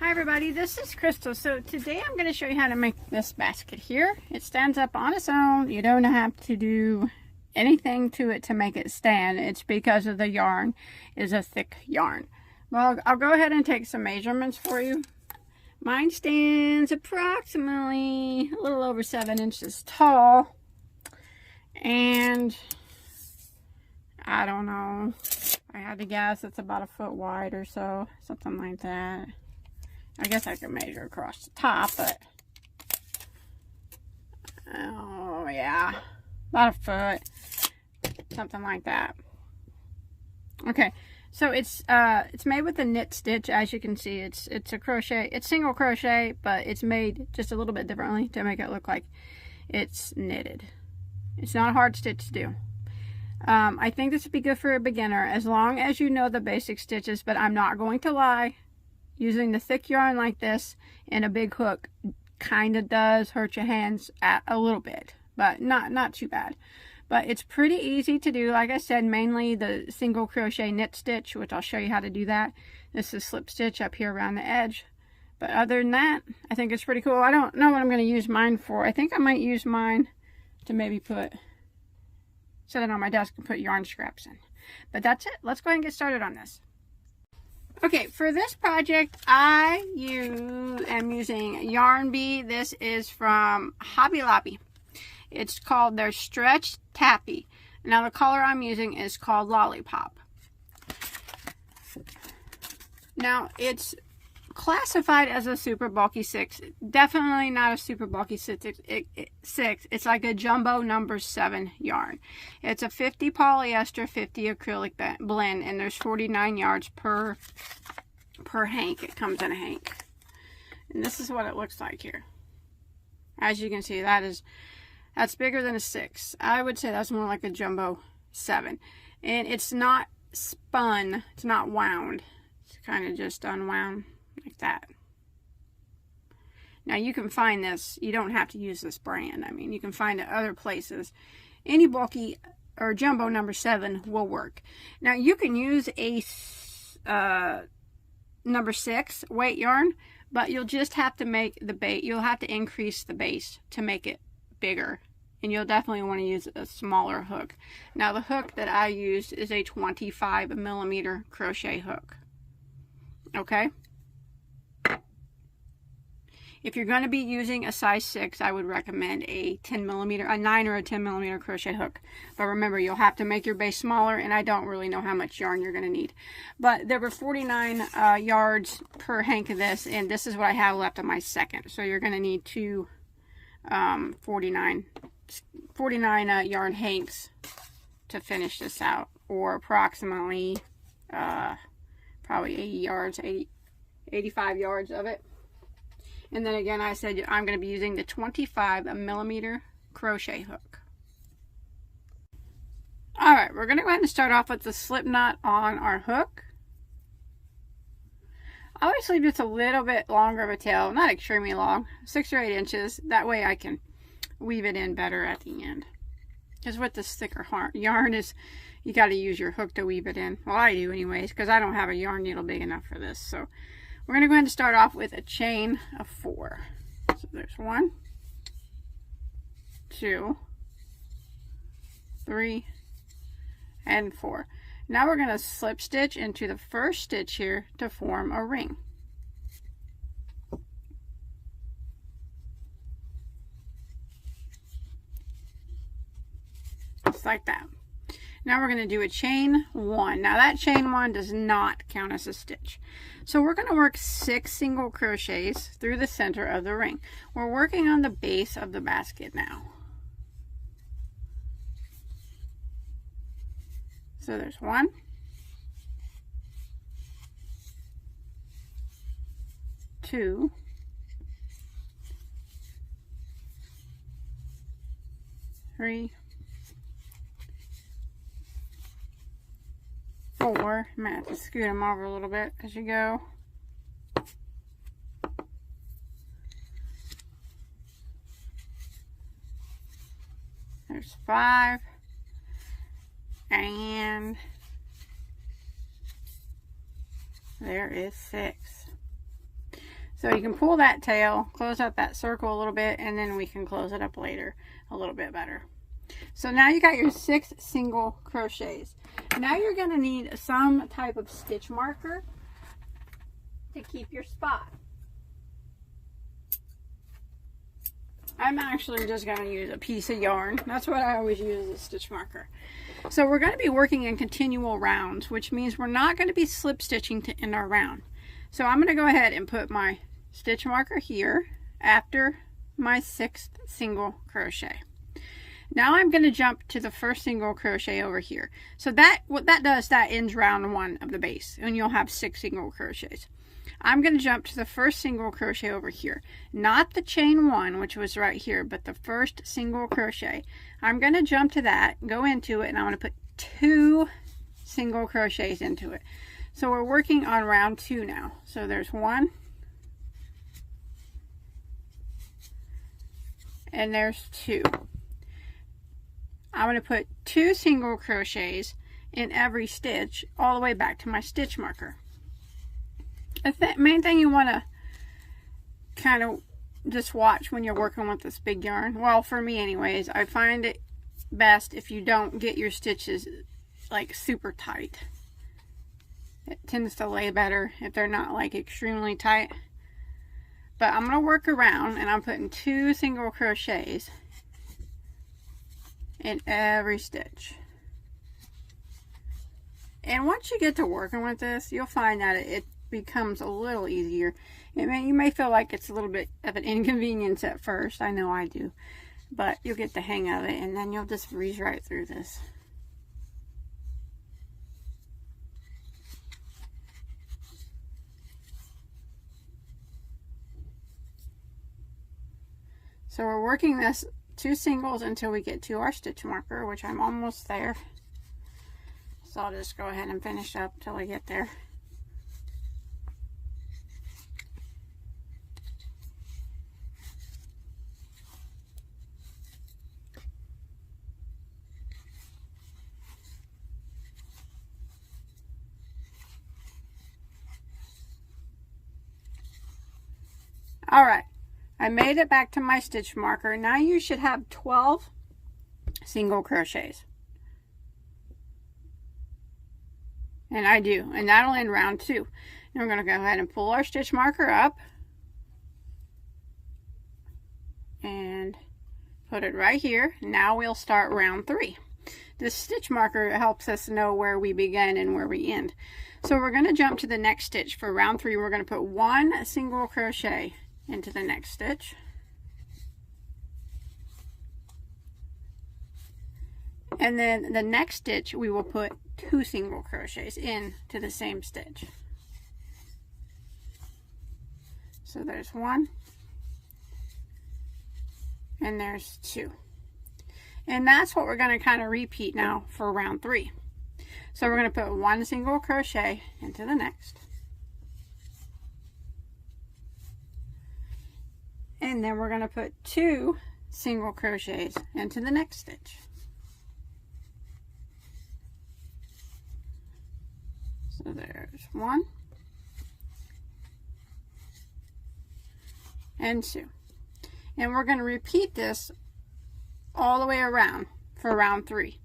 Hi everybody, this is Crystal. So today I'm going to show you how to make this basket here. It stands up on its own. You don't have to do anything to it to make it stand. It's because of the yarn is a thick yarn. Well, I'll go ahead and take some measurements for you. Mine stands approximately a little over 7 inches tall. And I don't know, I had to guess it's about a foot wide or so, something like that. I guess I could measure across the top, but oh yeah, about a foot, something like that. Okay, so it's made with a knit stitch. As you can see, it's a crochet. It's single crochet, but it's made just a little bit differently to make it look like it's knitted. It's not a hard stitch to do. I think this would be good for a beginner as long as you know the basic stitches, but I'm not going to lie. Using the thick yarn like this and a big hook kind of does hurt your hands a little bit, but not too bad. But it's pretty easy to do. Like I said, mainly the single crochet knit stitch, which I'll show you how to do that. This is slip stitch up here around the edge. But other than that, I think it's pretty cool. I don't know what I'm going to use mine for. I think I might use mine to maybe set it on my desk and put yarn scraps in. But that's it. Let's go ahead and get started on this. Okay, for this project, am using Yarn Bee. This is from Hobby Lobby. It's called their Stretch Tappy. Now the color I'm using is called Lollipop. Now it's classified as a super bulky 6. Definitely not a super bulky 6. It's like a jumbo number 7 yarn. It's a 50 polyester, 50 acrylic blend, and there's 49 yards per hank. It comes in a hank. And this is what it looks like here. As you can see, that's bigger than a 6. I would say that's more like a jumbo 7. And it's not spun. It's not wound. It's kind of just unwound. Like that. Now you can find this, you don't have to use this brand. I mean, you can find it other places. Any bulky or jumbo number 7 will work. Now you can use a number 6 weight yarn, but you'll just have to make the base, you'll have to increase the base to make it bigger. And you'll definitely want to use a smaller hook. Now the hook that I used is a 25mm crochet hook. Okay? If you're going to be using a size 6, I would recommend a 10mm, a 9 or a 10mm crochet hook. But remember, you'll have to make your base smaller, and I don't really know how much yarn you're going to need. But there were 49 yards per hank of this, and this is what I have left on my second. So you're going to need two 49 yarn hanks to finish this out, or approximately probably 80 yards, 85 yards of it. And then again, I said I'm going to be using the 25mm crochet hook. Alright, we're going to go ahead and start off with the slip knot on our hook. I always leave just a little bit longer of a tail, not extremely long, 6 or 8 inches. That way I can weave it in better at the end. Because with this thicker yarn, you got to use your hook to weave it in. Well, I do anyways, because I don't have a yarn needle big enough for this. So we're going to go ahead and start off with a chain of 4. So there's 1, 2, 3, and 4. Now we're going to slip stitch into the first stitch here to form a ring. Just like that. Now we're going to do a chain 1. Now that chain 1 does not count as a stitch. So we're going to work 6 single crochets through the center of the ring. We're working on the base of the basket now. So there's 1, 2, 3, 4. I might have to scoot them over a little bit as you go. There's 5. And there is 6. So you can pull that tail, close out that circle a little bit, and then we can close it up later a little bit better. So now you got your 6 single crochets. Now you're going to need some type of stitch marker to keep your spot. I'm actually just going to use a piece of yarn. That's what I always use as a stitch marker. So we're going to be working in continual rounds, which means we're not going to be slip stitching to end our round. So I'm going to go ahead and put my stitch marker here after my 6th single crochet. Now I'm going to jump to the first single crochet over here. So what that does, that ends round 1 of the base, and you'll have 6 single crochets. I'm going to jump to the first single crochet over here, not the chain 1, which was right here, but the first single crochet. I'm going to jump to that, go into it, and I'm going to put 2 single crochets into it. So we're working on round 2 now. So there's 1, and there's 2. I'm going to put 2 single crochets in every stitch all the way back to my stitch marker. The main thing you want to kind of just watch when you're working with this big yarn, well, for me anyways, I find it best if you don't get your stitches like super tight. It tends to lay better if they're not like extremely tight. But I'm going to work around, and I'm putting 2 single crochets in every stitch. And once you get to working with this, you'll find that it becomes a little easier. You may feel like it's a little bit of an inconvenience at first. I know I do. But you'll get the hang of it, and then you'll just breeze right through this. So we're working this 2 singles until we get to our stitch marker, which I'm almost there. So I'll just go ahead and finish up till I get there. All right, I made it back to my stitch marker. Now you should have 12 single crochets. And I do, and that'll end round 2. And we're going to go ahead and pull our stitch marker up and put it right here. Now we'll start round 3. This stitch marker helps us know where we begin and where we end. So we're going to jump to the next stitch. For round 3, we're going to put 1 single crochet into the next stitch. And then the next stitch, we will put 2 single crochets into the same stitch. So there's 1, and there's 2. And that's what we're going to kind of repeat now for round 3. So we're going to put 1 single crochet into the next. And then we're going to put 2 single crochets into the next stitch. So there's 1 and 2. And we're going to repeat this all the way around for round 3.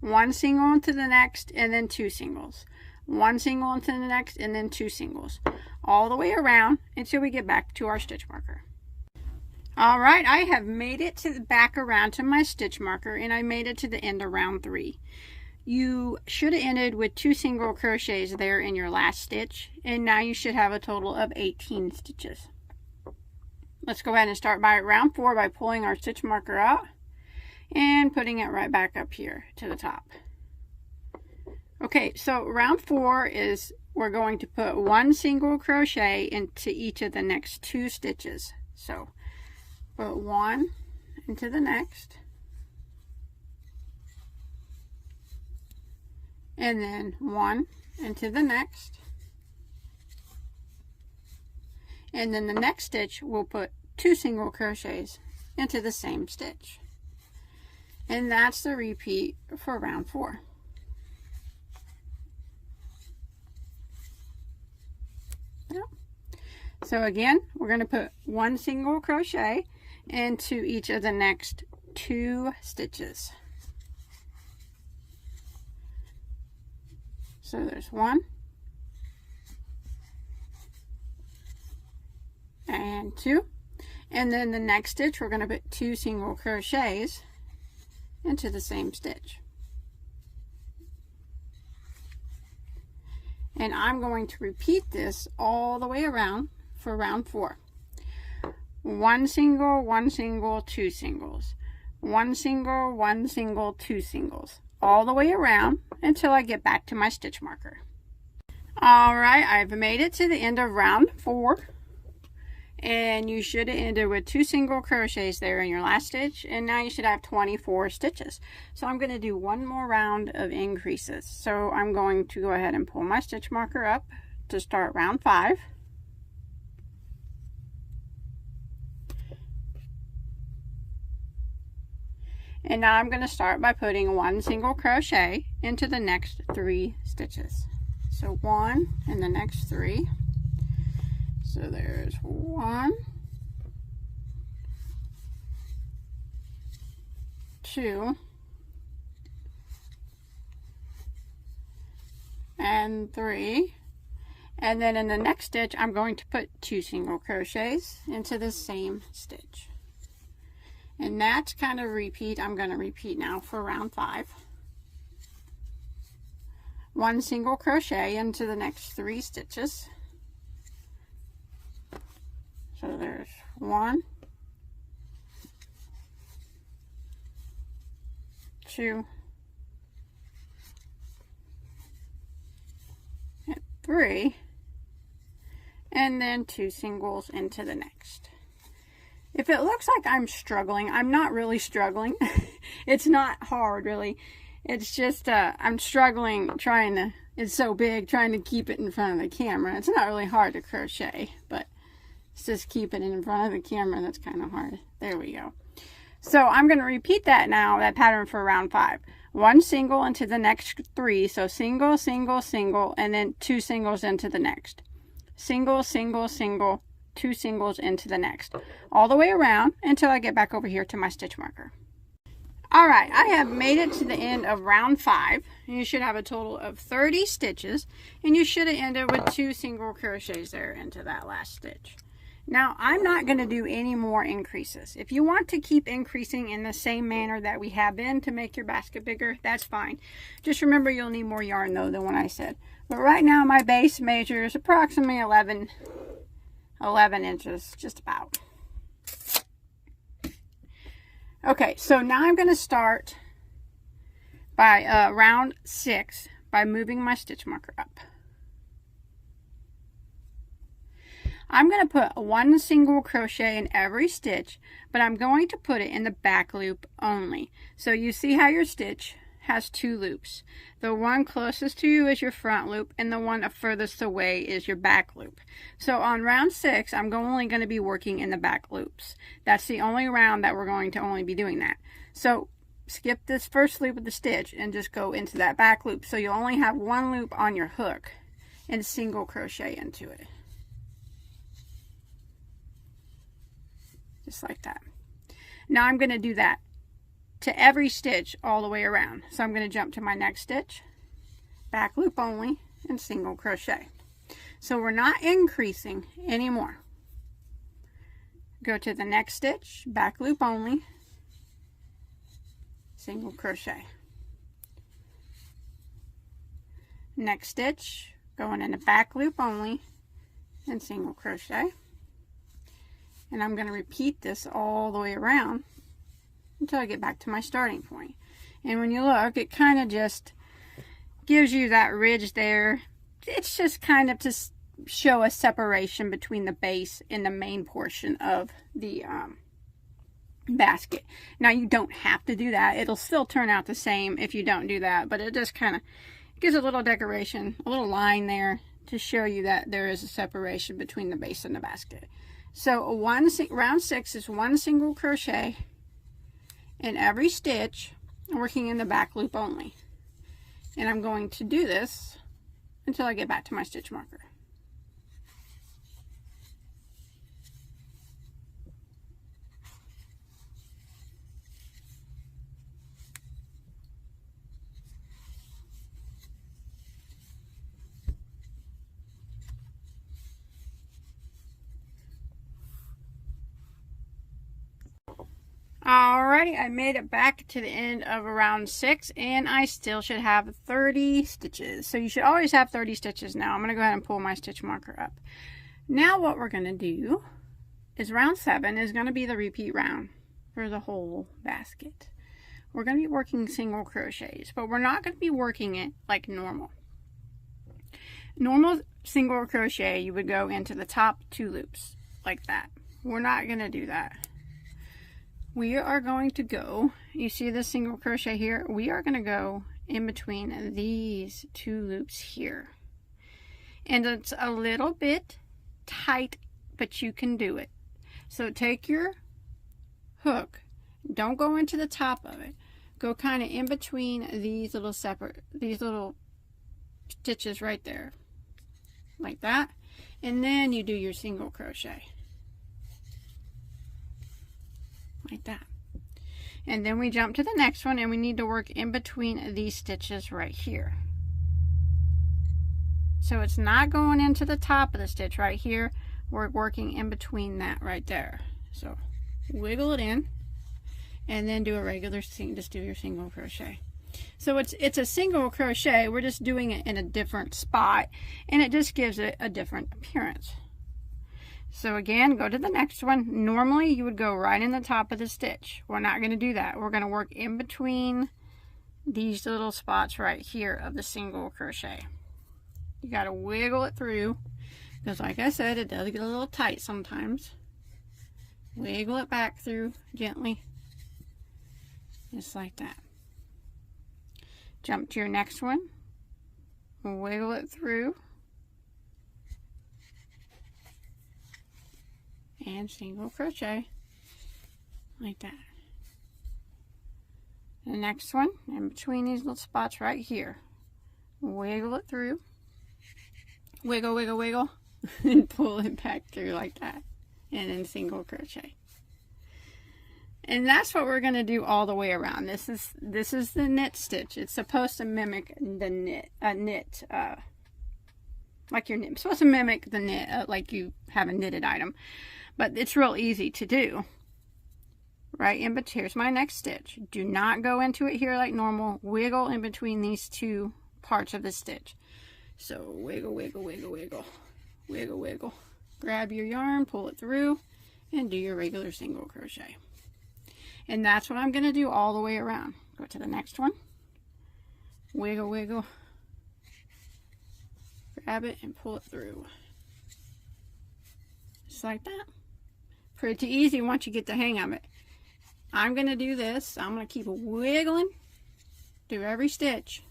1 single into the next, and then 2 singles. 1 single into the next, and then 2 singles. All the way around until we get back to our stitch marker. All right, I have made it to the back around to my stitch marker, and I made it to the end of round 3. You should have ended with 2 single crochets there in your last stitch, and now you should have a total of 18 stitches. Let's go ahead and start by round 4 by pulling our stitch marker out and putting it right back up here to the top. Okay, so round 4 is we're going to put 1 single crochet into each of the next 2 stitches. So put 1 into the next, and then 1 into the next, and then the next stitch we'll put 2 single crochets into the same stitch. And that's the repeat for round 4. Yep. So again, we're going to put 1 single crochet into each of the next 2 stitches. So there's 1 and 2, and then the next stitch we're going to put 2 single crochets into the same stitch. And I'm going to repeat this all the way around for round 4. 1 single, 1 single, 2 singles, 1 single, 1 single, 2 singles, all the way around until I get back to my stitch marker. Alright, I've made it to the end of round 4, and you should have ended with 2 single crochets there in your last stitch, and now you should have 24 stitches. So I'm going to do one more round of increases. So I'm going to go ahead and pull my stitch marker up to start round 5. And now I'm going to start by putting 1 single crochet into the next 3 stitches. So 1 in the next 3. So there's 1, 2, and 3. And then in the next stitch, I'm going to put 2 single crochets into the same stitch. And that's kind of repeat. I'm going to repeat now for round 5. 1 single crochet into the next 3 stitches. So there's 1, 2, and 3, and then 2 singles into the next. If it looks like I'm struggling, I'm not really struggling. It's not hard, really. It's just I'm struggling trying to, it's so big, trying to keep it in front of the camera. It's not really hard to crochet, but it's just keeping it in front of the camera that's kind of hard. There we go. So I'm going to repeat that now, that pattern for round 5. 1 single into the next 3. So single, single, single, and then 2 singles into the next. Single, single, single, 2 singles into the next, all the way around until I get back over here to my stitch marker. Alright, I have made it to the end of round 5, and you should have a total of 30 stitches, and you should have ended with 2 single crochets there into that last stitch. Now, I'm not going to do any more increases. If you want to keep increasing in the same manner that we have been to make your basket bigger, that's fine. Just remember you'll need more yarn though than what I said. But right now my base measures approximately 11 inches, just about. Okay, so now I'm going to start by round 6 by moving my stitch marker up. I'm going to put 1 single crochet in every stitch, but I'm going to put it in the back loop only. So you see how your stitch has 2 loops. The one closest to you is your front loop, and the one furthest away is your back loop. So on round 6, I'm only going to be working in the back loops. That's the only round that we're going to only be doing that. So skip this first loop of the stitch and just go into that back loop. So you'll only have 1 loop on your hook and single crochet into it. Just like that. Now I'm going to do that to every stitch all the way around. So I'm going to jump to my next stitch, back loop only, and single crochet. So we're not increasing anymore. Go to the next stitch, back loop only, single crochet. Next stitch, going in a back loop only, and single crochet. And I'm going to repeat this all the way around until I get back to my starting point. And when you look, it kind of just gives you that ridge there. It's just kind of to show a separation between the base and the main portion of the basket. Now you don't have to do that. It'll still turn out the same if you don't do that, but it just kind of gives a little decoration, a little line there to show you that there is a separation between the base and the basket. So round 6 is 1 single crochet in every stitch, working in the back loop only. And I'm going to do this until I get back to my stitch marker. Alrighty, I made it back to the end of round 6, and I still should have 30 stitches. So you should always have 30 stitches now. I'm going to go ahead and pull my stitch marker up. Now what we're going to do is round 7 is going to be the repeat round for the whole basket. We're going to be working single crochets, but we're not going to be working it like normal. Normal single crochet, you would go into the top 2 loops like that. We're not going to do that. We are going to go, you see this single crochet here? We are going to go in between these 2 loops here. And it's a little bit tight, but you can do it. So take your hook, don't go into the top of it. Go kind of in between these little stitches right there. Like that. And then you do your single crochet. Like that. And then we jump to the next one, and we need to work in between these stitches right here. So it's not going into the top of the stitch right here. We're working in between that right there. So wiggle it in, and then do a regular just do your single crochet. So it's a single crochet. We're just doing it in a different spot, and it just gives it a different appearance. So again, go to the next one. Normally you would go right in the top of the stitch. We're not going to do that. We're going to work in between these little spots right here of the single crochet. You got to wiggle it through, because like I said, it does get a little tight sometimes. Wiggle it back through gently, just like that. Jump to your next one, wiggle it through, and single crochet like that. The next one, in between these little spots right here, wiggle it through, wiggle, wiggle, wiggle, and pull it back through like that, and then single crochet. And that's what we're going to do all the way around. This is the knit stitch. It's supposed to mimic the knit, like your knit. It's supposed to mimic the knit, like you have a knitted item. But it's real easy to do. Right in between. Here's my next stitch. Do not go into it here like normal. Wiggle in between these 2 parts of the stitch. So wiggle, wiggle, wiggle, wiggle, wiggle, wiggle. Grab your yarn, pull it through, and do your regular single crochet. And that's what I'm going to do all the way around. Go to the next one. Wiggle, wiggle. Grab it and pull it through. Just like that. Pretty easy once you get the hang of it. I'm going to do this. I'm going to keep wiggling through every stitch.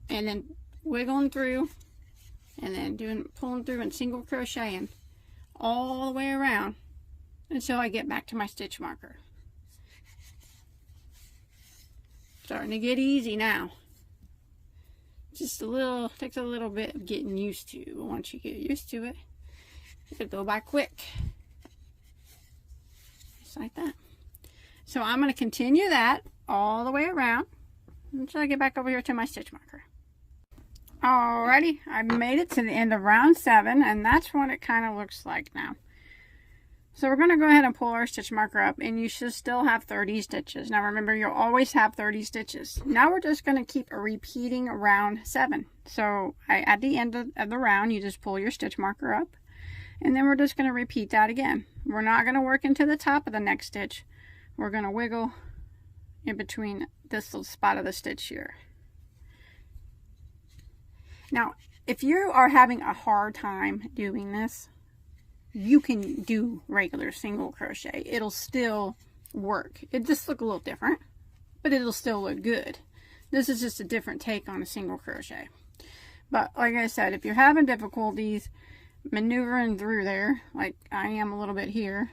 And then wiggling through. And then pulling through and single crocheting all the way around until I get back to my stitch marker. Starting to get easy now. Just takes a little bit of getting used to. But once you get used to it, it'll go by quick. Just like that. So I'm going to continue that all the way around until I get back over here to my stitch marker. Alrighty, I made it to the end of round 7, and that's what it kind of looks like now. So we're going to go ahead and pull our stitch marker up, and you should still have 30 stitches. Now remember, you'll always have 30 stitches. Now we're just going to keep repeating round 7. So at the end of the round, you just pull your stitch marker up, and then we're just going to repeat that again. We're not going to work into the top of the next stitch. We're going to wiggle in between this little spot of the stitch here. Now, if you are having a hard time doing this, you can do regular single crochet. It'll still work. It just look a little different, but it'll still look good. This is just a different take on a single crochet. But like I said, if you're having difficulties maneuvering through there, like I am a little bit here,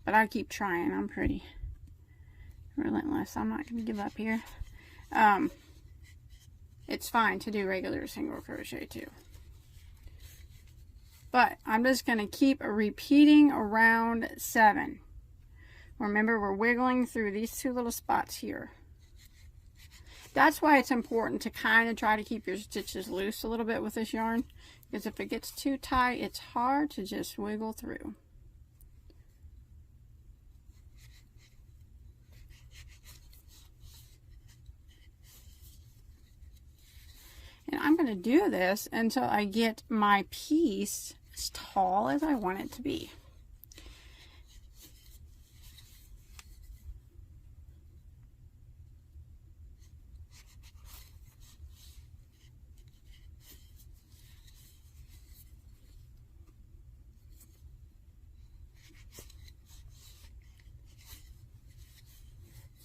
but I keep trying. I'm pretty relentless. I'm not going to give up here. It's fine to do regular single crochet too. But I'm just going to keep repeating around 7. Remember, we're wiggling through these 2 little spots here. That's why it's important to kind of try to keep your stitches loose a little bit with this yarn. Because if it gets too tight, it's hard to just wiggle through. And I'm going to do this until I get my piece as tall as I want it to be.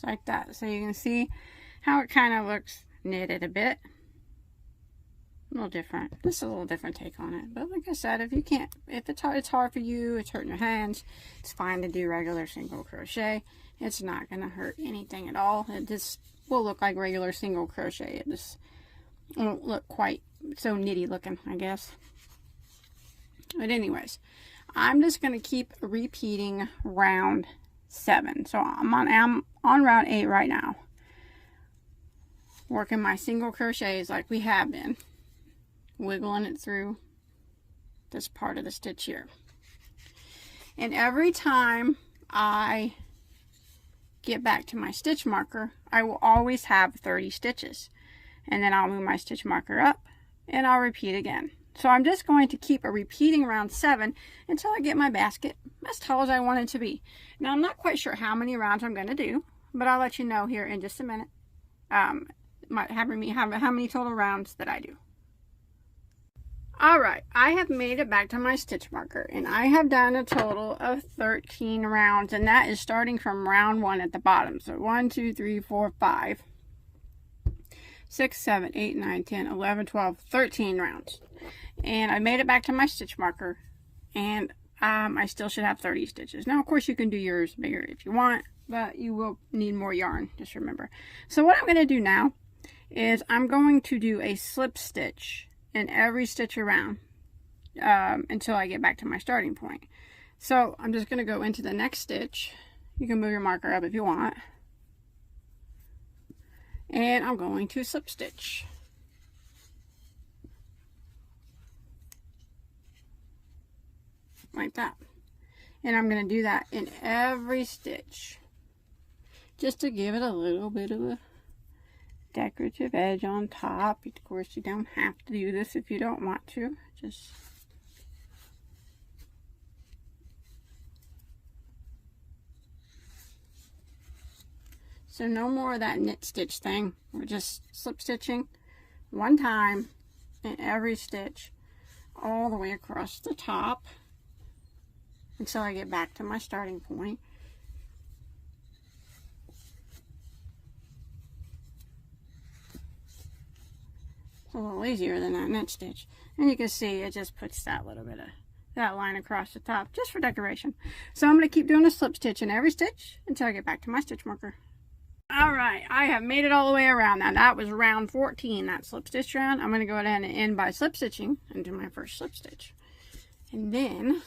Like that. So you can see how it kind of looks knitted a bit. A little different. Just a little different take on it. But like I said, if you can't, if it's hard for you, it's hurting your hands, it's fine to do regular single crochet. It's not going to hurt anything at all. It just will look like regular single crochet. It just won't look quite so knitty looking, I guess. But anyways, I'm just going to keep repeating round 7. So I'm on round 8 right now, working my single crochets like we have been, wiggling it through this part of the stitch here. And every time I get back to my stitch marker, I will always have 30 stitches, and then I'll move my stitch marker up and I'll repeat again. So I'm just going to keep repeating round 7 until I get my basket as tall as I want it to be. Now I'm not quite sure how many rounds I'm going to do, but I'll let you know here in just a minute. How many total rounds that I do. Alright, I have made it back to my stitch marker, and I have done a total of 13 rounds, and that is starting from round 1 at the bottom. So 1, 2, 3, 4, 5, 6, 7, 8, 9, 10, 11, 12, 13 rounds. And I made it back to my stitch marker, and I still should have 30 stitches. Now, of course, you can do yours bigger if you want, but you will need more yarn, just remember. So what I'm going to do now is I'm going to do a slip stitch in every stitch around until I get back to my starting point. So I'm just going to go into the next stitch. You can move your marker up if you want. And I'm going to slip stitch. Like that. And I'm going to do that in every stitch, just to give it a little bit of a decorative edge on top. Of course, you don't have to do this if you don't want to. Just so no more of that knit stitch thing. We're just slip stitching one time in every stitch all the way across the top until I get back to my starting point. It's a little easier than that knit stitch. And you can see it just puts that little bit of that line across the top just for decoration. So I'm going to keep doing a slip stitch in every stitch until I get back to my stitch marker. Alright, I have made it all the way around. Now that was round 14, that slip stitch round. I'm going to go ahead and end by slip stitching and do my first slip stitch. And then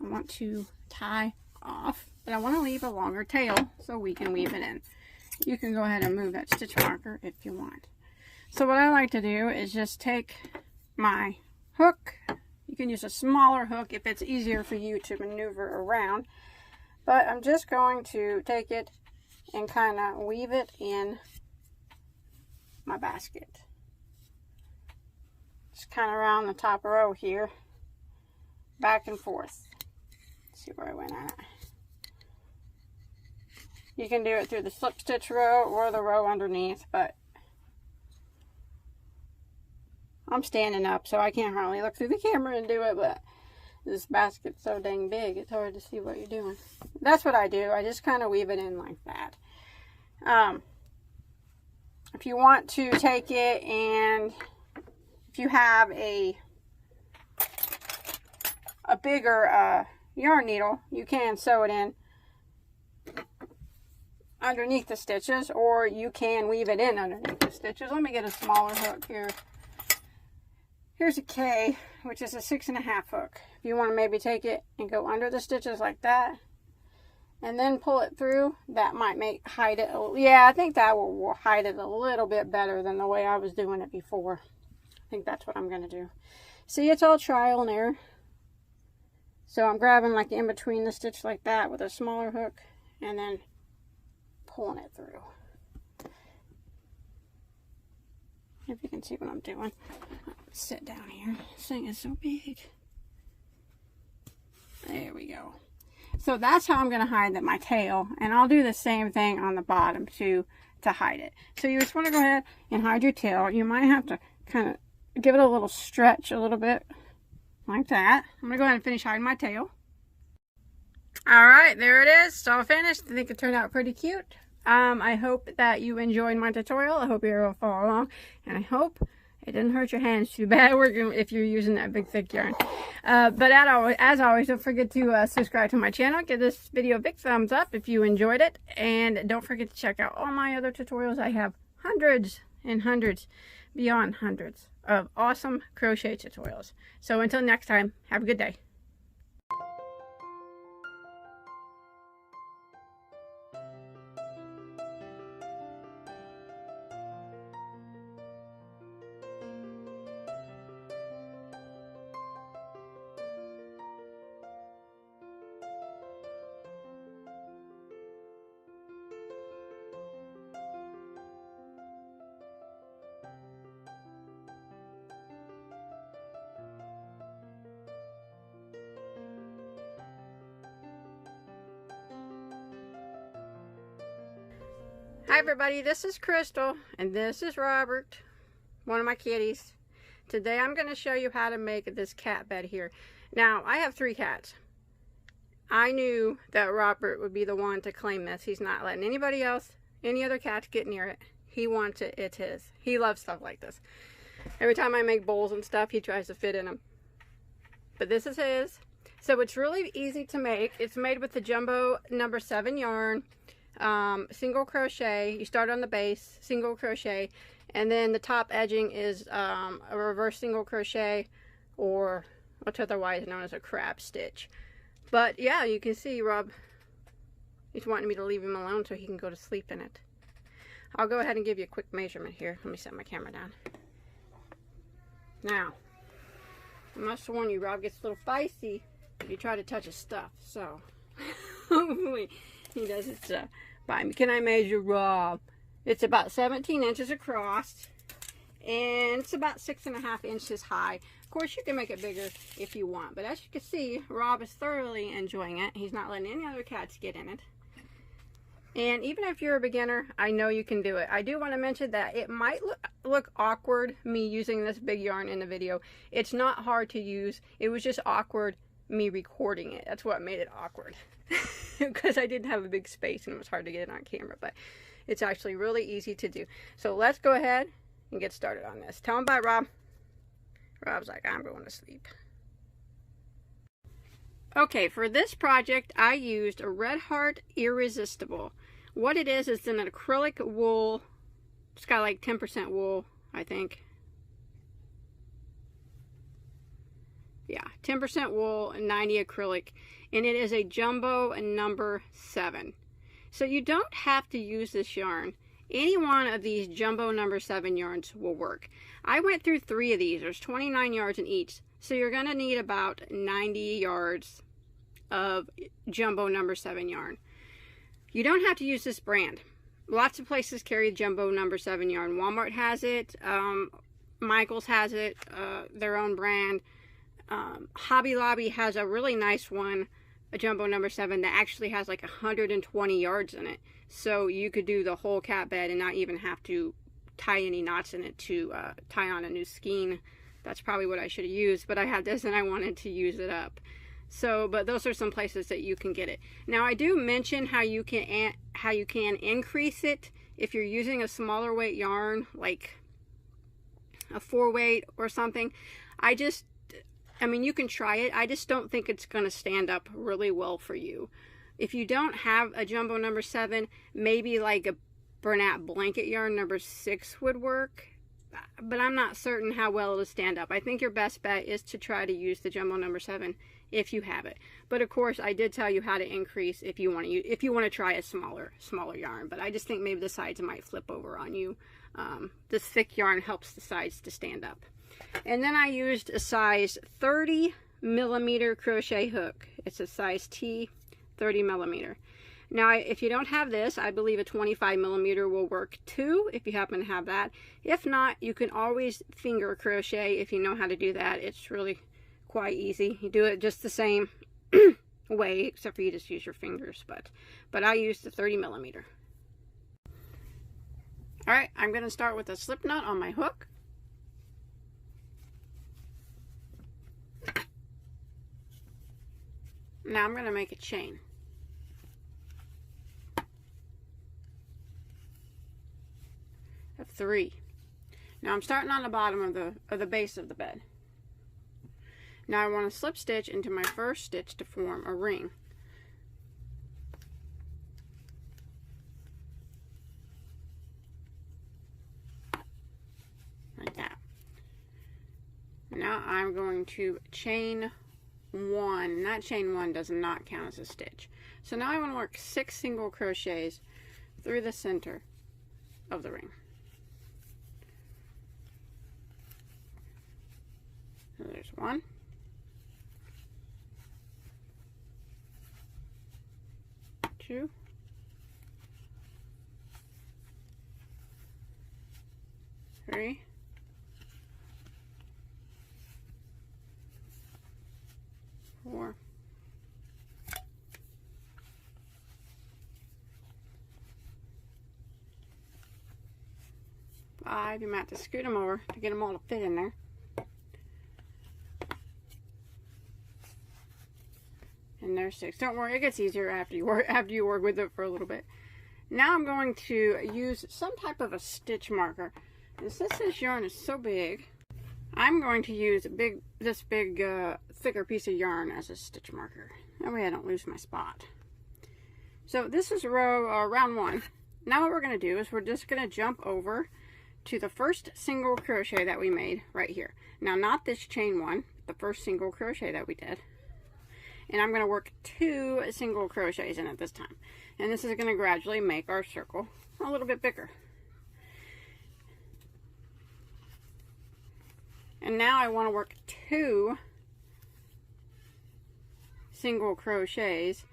I want to tie off, but I want to leave a longer tail so we can weave it in. You can go ahead and move that stitch marker if you want. So what I like to do is just take my hook. You can use a smaller hook if it's easier for you to maneuver around. But I'm just going to take it and kind of weave it in my basket. Just kind of around the top row here, back and forth. Let's see where I went at. You can do it through the slip stitch row or the row underneath, but I'm standing up, so I can't hardly look through the camera and do it, but this basket's so dang big, it's hard to see what you're doing. That's what I do. I just kind of weave it in like that. If you want to take it, and if you have a bigger yarn needle, you can sew it in underneath the stitches, or you can weave it in underneath the stitches. Let me get a smaller hook here. Here's a K, which is a 6.5 hook. If you want to maybe take it and go under the stitches like that, and then pull it through, that might hide it. Yeah, I think that will hide it a little bit better than the way I was doing it before. I think that's what I'm going to do. See, it's all trial and error. So I'm grabbing like in between the stitch like that with a smaller hook, and then pulling it through. If you can see what I'm doing. Sit down here. This thing is so big. There we go. So that's how I'm going to hide my tail. And I'll do the same thing on the bottom too to hide it. So you just want to go ahead and hide your tail. You might have to kind of give it a little stretch a little bit. Like that. I'm going to go ahead and finish hiding my tail. Alright, there it is. It's all finished. I think it turned out pretty cute. I hope that you enjoyed my tutorial. I hope you're able to follow along. And I hope it didn't hurt your hands too bad if you're using that big thick yarn. But as always, don't forget to subscribe to my channel. Give this video a big thumbs up if you enjoyed it. And don't forget to check out all my other tutorials. I have hundreds and hundreds, beyond hundreds, of awesome crochet tutorials. So until next time, have a good day. Hi everybody, this is Crystal and this is Robert, one of my kitties. Today I'm going to show you how to make this cat bed here. Now I have 3 cats. I knew that Robert would be the one to claim this. He's not letting anybody else, any other cats get near it. He wants it, it's his. He loves stuff like this. Every time I make bowls and stuff, he tries to fit in them. But this is his. So it's really easy to make. It's made with the jumbo number 7 yarn. Single crochet. You start on the base, single crochet, and then the top edging is a reverse single crochet, or what's otherwise known as a crab stitch. But yeah, you can see Rob, he's wanting me to leave him alone so he can go to sleep in it. I'll go ahead and give you a quick measurement here. Let me set my camera down. Now, I must warn you, Rob gets a little feisty if you try to touch his stuff, so hopefully he doesn't bite me. Can I measure Rob? It's about 17 inches across, and it's about 6.5 inches high. Of course, you can make it bigger if you want, but as you can see, Rob is thoroughly enjoying it. He's not letting any other cats get in it. And even if you're a beginner, I know you can do it. I do want to mention that it might look awkward, me using this big yarn in the video. It's not hard to use. It was just awkward me recording it. That's what made it awkward. Because I didn't have a big space and it was hard to get it on camera. But it's actually really easy to do. So let's go ahead and get started on this. Tell him bye, Rob. Rob's like, I'm going to sleep. Okay, for this project, I used a Red Heart Irresistible. What it is an acrylic wool. It's got like 10% wool, I think. Yeah, 10% wool and 90 acrylic. And it is a jumbo number 7. So you don't have to use this yarn. Any one of these jumbo number 7 yarns will work. I went through 3 of these. There's 29 yards in each. So you're going to need about 90 yards of jumbo number 7 yarn. You don't have to use this brand. Lots of places carry jumbo number 7 yarn. Walmart has it. Michael's has it. Their own brand. Hobby Lobby has a really nice one, a jumbo number 7 that actually has like 120 yards in it. So you could do the whole cat bed and not even have to tie any knots in it to tie on a new skein. That's probably what I should have used, but I had this and I wanted to use it up. So, but those are some places that you can get it. Now I do mention how you can increase it if you're using a smaller weight yarn, like a 4 weight or something. I mean, you can try it. I just don't think it's going to stand up really well for you. If you don't have a jumbo number 7, maybe like a Bernat blanket yarn number 6 would work. But I'm not certain how well it'll stand up. I think your best bet is to try to use the jumbo number 7 if you have it. But of course, I did tell you how to increase if you want to try a smaller yarn. But I just think maybe the sides might flip over on you. This thick yarn helps the sides to stand up. And then I used a size 30 millimeter crochet hook. It's a size T, 30 millimeter. Now, if you don't have this, I believe a 25mm will work too, if you happen to have that. If not, you can always finger crochet if you know how to do that. It's really quite easy. You do it just the same way, except for you just use your fingers, but I use the 30mm. All right, I'm going to start with a slip knot on my hook. Now I'm going to make a chain. Of 3. Now I'm starting on the bottom of the base of the bed. Now I want to slip stitch into my first stitch to form a ring. Like that. Now I'm going to chain 1. That chain 1 does not count as a stitch. So now I want to work 6 single crochets through the center of the ring. So there's 1. 2. 3. 4. 5. You might have to scoot them over to get them all to fit in there. And there's 6. Don't worry, it gets easier after you work with it for a little bit. Now I'm going to use some type of a stitch marker. And since this yarn is so big, I'm going to use this big thicker piece of yarn as a stitch marker. That way I don't lose my spot. So this is round 1. Now what we're going to do is we're just going to jump over to the first single crochet that we made right here. Now not this chain 1, the first single crochet that we did. And I'm going to work 2 single crochets in it this time. And this is going to gradually make our circle a little bit bigger. And now I want to work 2 single crochets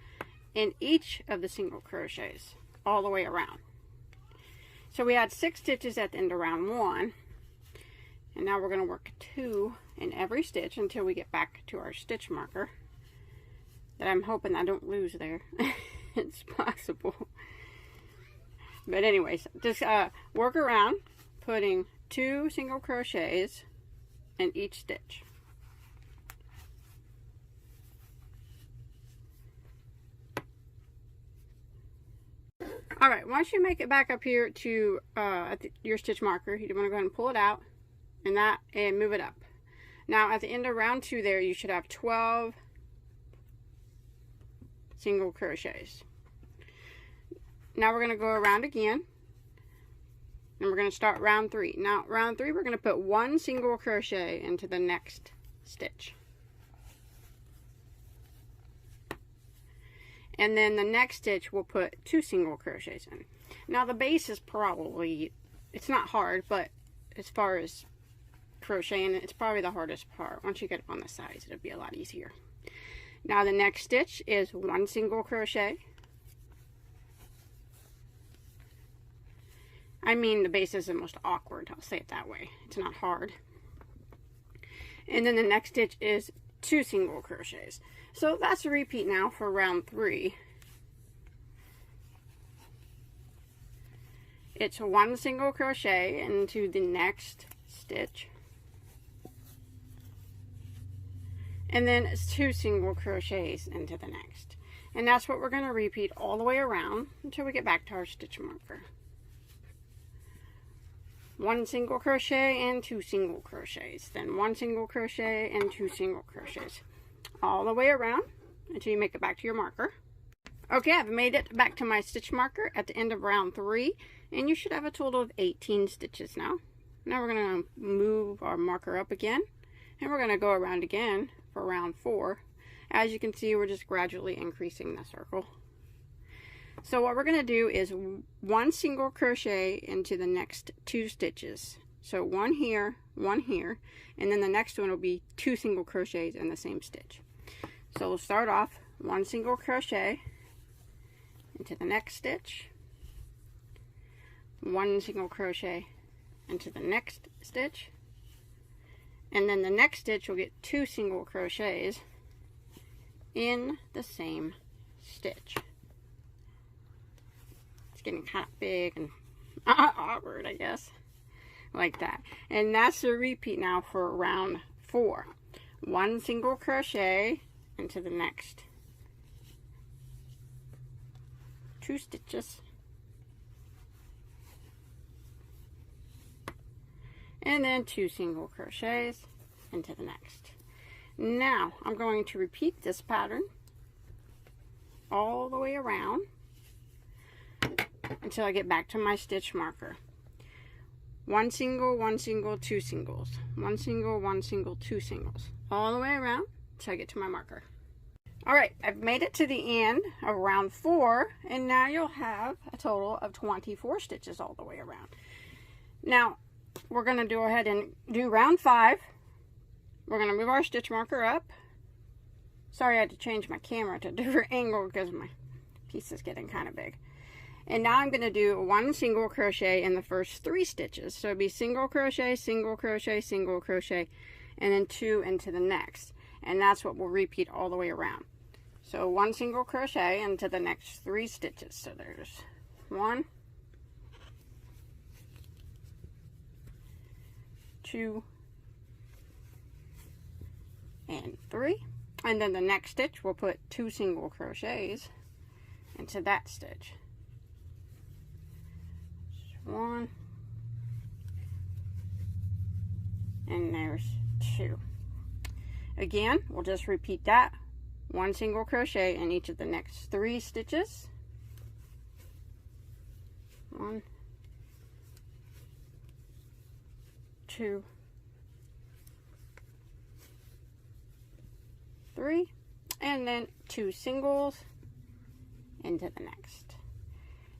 in each of the single crochets all the way around. So we had 6 stitches at the end of round 1. And now we're going to work 2 in every stitch until we get back to our stitch marker. That I'm hoping I don't lose there. It's possible. But anyways, just work around putting 2 single crochets in each stitch. Alright, once you make it back up here to your stitch marker, you want to go ahead and pull it out and move it up. Now at the end of round 2 there, you should have 12 single crochets. Now we're going to go around again and we're going to start round 3. Now round 3 we're going to put 1 single crochet into the next stitch, and then the next stitch we'll put 2 single crochets in. Now the base is probably, it's not hard, but as far as crocheting, it's probably the hardest part. Once you get on the sides, it'll be a lot easier. Now the next stitch is 1 single crochet. I mean, the base is the most awkward, I'll say it that way. It's not hard. And then the next stitch is 2 single crochets. So that's a repeat now for round 3. It's 1 single crochet into the next stitch. And then it's 2 single crochets into the next. And that's what we're going to repeat all the way around until we get back to our stitch marker. 1 single crochet and 2 single crochets. Then 1 single crochet and 2 single crochets. All the way around until you make it back to your marker. Okay, I've made it back to my stitch marker at the end of round 3. And you should have a total of 18 stitches now. Now we're going to move our marker up again. And we're going to go around again for round 4. As you can see, we're just gradually increasing the circle. So what we're going to do is 1 single crochet into the next 2 stitches. So 1 here, and then the next one will be 2 single crochets in the same stitch. So we'll start off 1 single crochet into the next stitch, 1 single crochet into the next stitch, and then the next stitch will get 2 single crochets in the same stitch. It's getting kind of big and awkward, I guess, like that. And that's the repeat now for round 4. 1 single crochet into the next 2 stitches, and then 2 single crochets into the next. Now I'm going to repeat this pattern all the way around until I get back to my stitch marker. 1 single, 1 single, 2 singles, 1 single, 1 single, 2 singles, all the way around until I get to my marker. Alright, I've made it to the end of round 4, and now you'll have a total of 24 stitches all the way around. Now, we're going to go ahead and do round 5. We're going to move our stitch marker up. Sorry, I had to change my camera to a different angle because my piece is getting kind of big. And now I'm going to do 1 single crochet in the first 3 stitches. So it'll be single crochet, single crochet, single crochet, and then 2 into the next. And that's what we'll repeat all the way around. So 1 single crochet into the next 3 stitches. So there's 1, 2, and 3. And then the next stitch we'll put 2 single crochets into that stitch. 1, and there's 2. Again, we'll just repeat that. 1 single crochet in each of the next 3 stitches. 1, 2, 3, and then 2 singles into the next.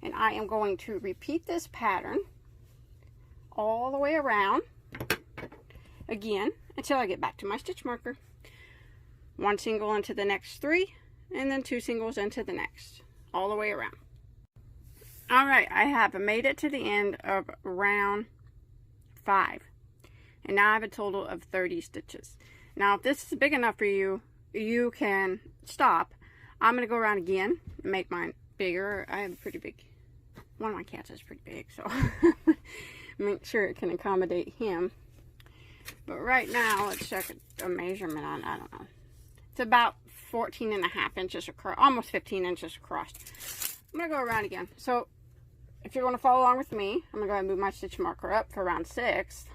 And I am going to repeat this pattern all the way around again until I get back to my stitch marker. 1 single into the next 3, and then 2 singles into the next, all the way around. Alright, I have made it to the end of round 5, and now I have a total of 30 stitches. Now if this is big enough for you, you can stop. I'm going to go around again and make mine bigger. I have a pretty big, one of my cats is pretty big, so make sure it can accommodate him. But right now, let's check a measurement on, I don't know. It's about 14.5 inches across, almost 15 inches across. I'm going to go around again. So if you're going to follow along with me, I'm going to go ahead and move my stitch marker up for round 6.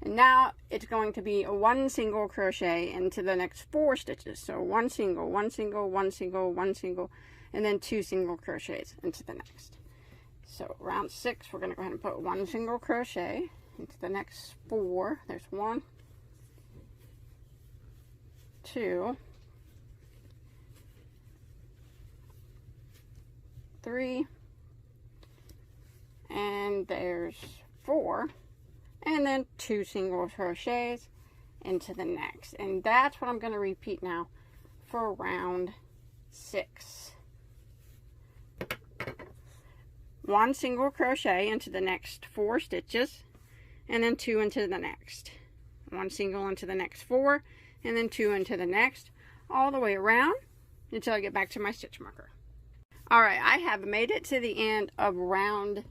And now it's going to be a 1 single crochet into the next 4 stitches. So 1 single, 1 single, 1 single, 1 single, and then 2 single crochets into the next. So round 6, we're going to go ahead and put 1 single crochet into the next 4. There's 1, 2, 3, and there's 4, and then 2 single crochets into the next. And that's what I'm going to repeat now for round 6. 1 single crochet into the next 4 stitches, and then 2 into the next. 1 single into the next 4, and then 2 into the next, all the way around until I get back to my stitch marker. Alright, I have made it to the end of round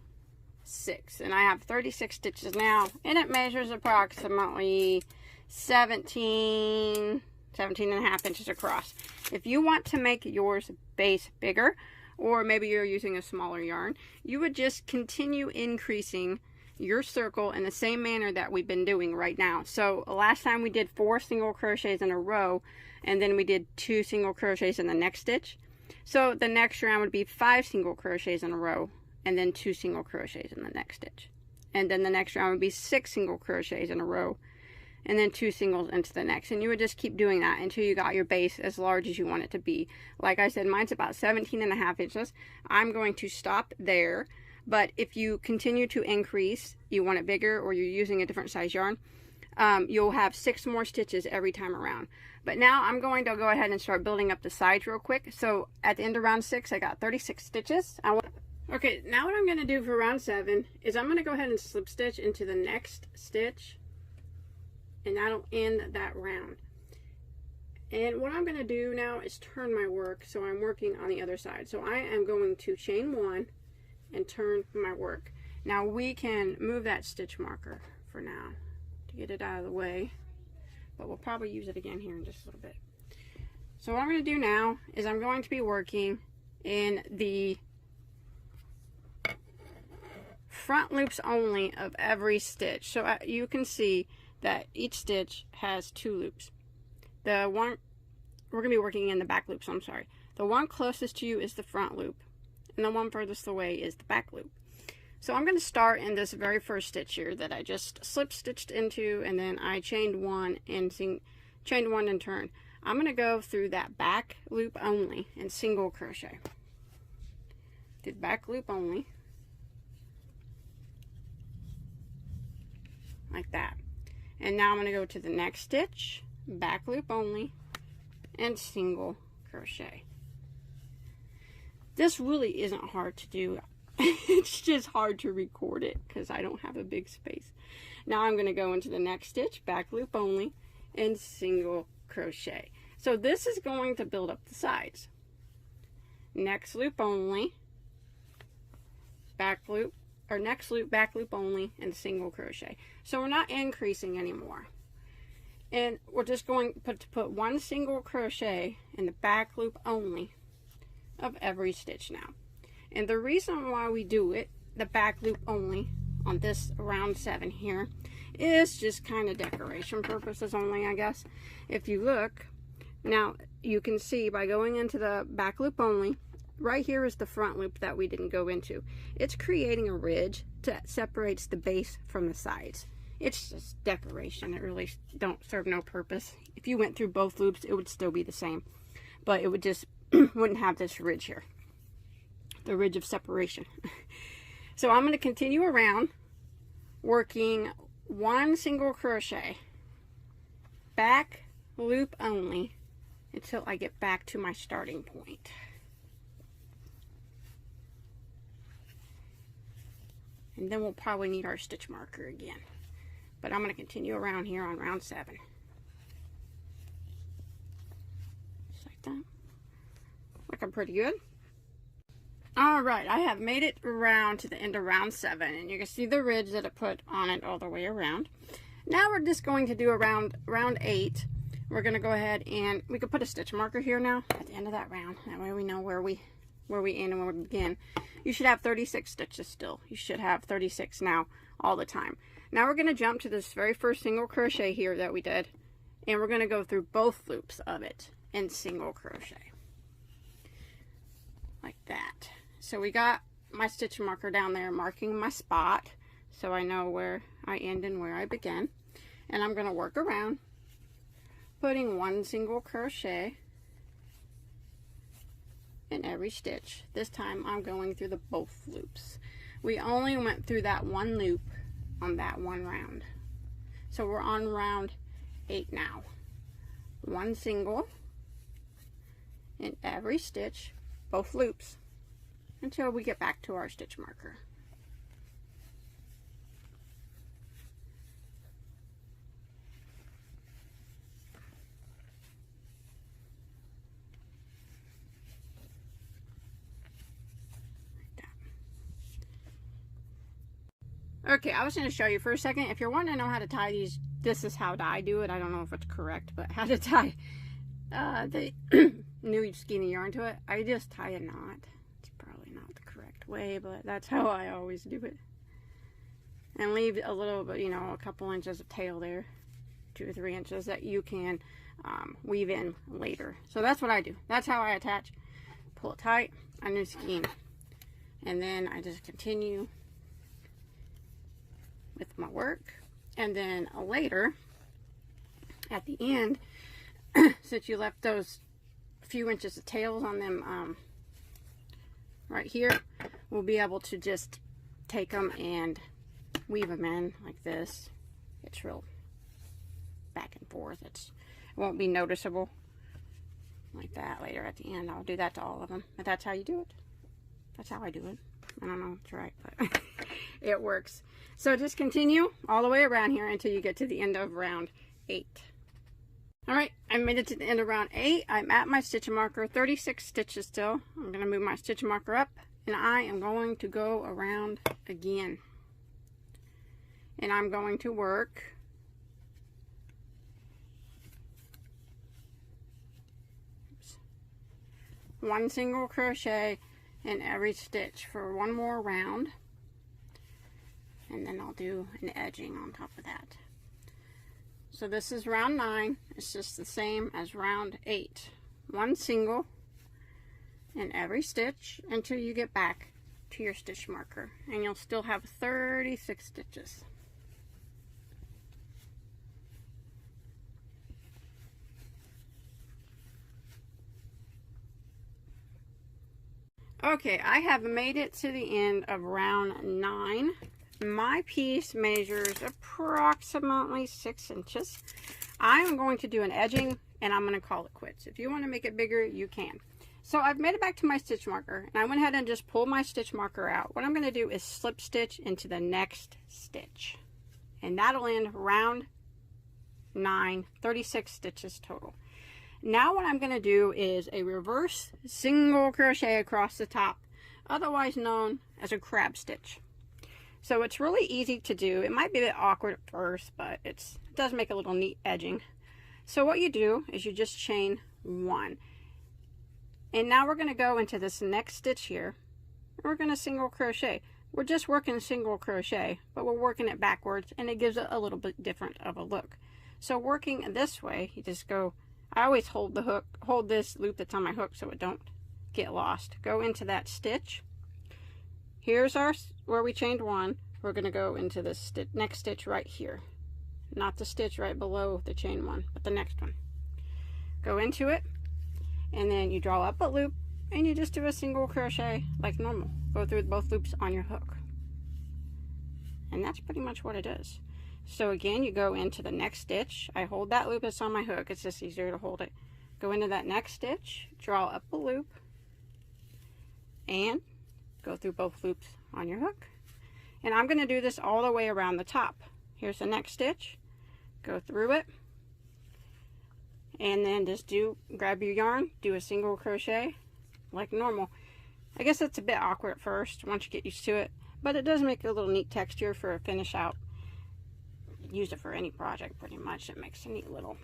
6, and I have 36 stitches now, and it measures approximately 17 and a half inches across. If you want to make yours base bigger, or maybe you're using a smaller yarn, you would just continue increasing your circle in the same manner that we've been doing right now. So last time we did 4 single crochets in a row, and then we did 2 single crochets in the next stitch. So the next round would be 5 single crochets in a row, and then 2 single crochets in the next stitch. And then the next round would be 6 single crochets in a row, and then 2 singles into the next. And you would just keep doing that until you got your base as large as you want it to be. Like I said, mine's about 17 and a half inches. I'm going to stop there. But if you continue to increase, you want it bigger, or you're using a different size yarn, you'll have 6 more stitches every time around. But now I'm going to go ahead and start building up the sides real quick. So at the end of round 6, I got 36 stitches. Okay, now what I'm going to do for round 7 is I'm going to go ahead and slip stitch into the next stitch, and that'll end that round. And what I'm going to do now is turn my work, so I'm working on the other side. So I am going to chain 1 and turn my work. Now we can move that stitch marker for now to get it out of the way, but we'll probably use it again here in just a little bit. So what I'm going to do now is I'm going to be working in the front loops only of every stitch. So you can see that each stitch has 2 loops. The one we're going to be working in the back loops, I'm sorry. The one closest to you is the front loop, and the one furthest away is the back loop. So I'm going to start in this very first stitch here that I just slip stitched into, and then I chained 1 and chained 1 and turned. I'm going to go through that back loop only and single crochet. Did back loop only, like that. And now I'm going to go to the next stitch, back loop only, and single crochet. This really isn't hard to do. It's just hard to record it because I don't have a big space. Now I'm going to go into the next stitch, back loop only, and single crochet. So this is going to build up the sides. Next loop only, back loop, or next loop, back loop only, and single crochet. So we're not increasing anymore. And we're just going to put 1 single crochet in the back loop only of every stitch now. And the reason why we do it, the back loop only, on this round 7 here, is just kind of decoration purposes only, I guess. If you look, now you can see by going into the back loop only, right here is the front loop that we didn't go into. It's creating a ridge that separates the base from the sides. It's just decoration. It really don't serve no purpose. If you went through both loops, it would still be the same, but it would just wouldn't have this ridge here, the ridge of separation. So I'm going to continue around working 1 single crochet, back loop only, until I get back to my starting point. And then we'll probably need our stitch marker again. But I'm going to continue around here on round 7. Just like that. Looking pretty good. Alright, I have made it around to the end of round 7. And you can see the ridge that it put on it all the way around. Now we're just going to do around round 8. We're going to go ahead and we could put a stitch marker here now at the end of that round. That way we know where we end and where we begin. You should have 36 stitches still. You should have 36 now all the time. Now we're going to jump to this very first single crochet here that we did, and we're going to go through both loops of it in single crochet like that. So we got my stitch marker down there marking my spot so I know where I end and where I begin, and I'm going to work around putting 1 single crochet in every stitch. This time I'm going through the both loops. We only went through that 1 loop on that 1 round. So we're on round 8 now. 1 single in every stitch, both loops, until we get back to our stitch marker. Okay, I was going to show you for a second. If you're wanting to know how to tie these, this is how I do it. I don't know if it's correct, but how to tie the new skein of yarn to it. I just tie a knot. It's probably not the correct way, but that's how I always do it. And leave a little bit, you know, a couple inches of tail there, 2 or 3 inches that you can weave in later. So that's what I do. That's how I attach. Pull it tight, a new skein, and then I just continue with my work. And then later at the end, since you left those few inches of tails on them right here, we'll be able to just take them and weave them in like this. It's real back and forth. It won't be noticeable like that later at the end. I'll do that to all of them, but that's how you do it. That's how I do it. I don't know if it's right, but it works. So just continue all the way around here until you get to the end of round 8. All right, I made it to the end of round 8. I'm at my stitch marker, 36 stitches still. I'm going to move my stitch marker up, and I am going to go around again. And I'm going to work one single crochet in every stitch for one more round, and then I'll do an edging on top of that. So this is round 9. It's just the same as round 8. One single in every stitch until you get back to your stitch marker, and you'll still have 36 stitches. Okay, I have made it to the end of round 9. My piece measures approximately 6 inches. I'm going to do an edging, and I'm going to call it quits. If you want to make it bigger, you can. So I've made it back to my stitch marker, and I went ahead and just pulled my stitch marker out. What I'm going to do is slip stitch into the next stitch, and that'll end round 9, 36 stitches total. Now what I'm going to do is a reverse single crochet across the top, otherwise known as a crab stitch. So it's really easy to do. It might be a bit awkward at first, but it does make a little neat edging. So what you do is you just chain 1. And now we're going to go into this next stitch here. And we're going to single crochet. We're just working single crochet, but we're working it backwards, and it gives it a little bit different of a look. So working this way, you just go, I always hold the hook, hold this loop that's on my hook so it don't get lost. Go into that stitch. Here's our where we chained 1. We're going to go into this next stitch right here. Not the stitch right below the chain 1, but the next one. Go into it, and then you draw up a loop, and you just do a single crochet like normal. Go through both loops on your hook. And that's pretty much what it is. So again, you go into the next stitch. I hold that loop that's on my hook. It's just easier to hold it. Go into that next stitch, draw up a loop, and go through both loops on your hook. And I'm going to do this all the way around the top. Here's the next stitch. Go through it, and then just grab your yarn, do a single crochet like normal. I guess it's a bit awkward at first once you get used to it, but it does make a little neat texture for a finish out. Use it for any project pretty much. It makes a neat little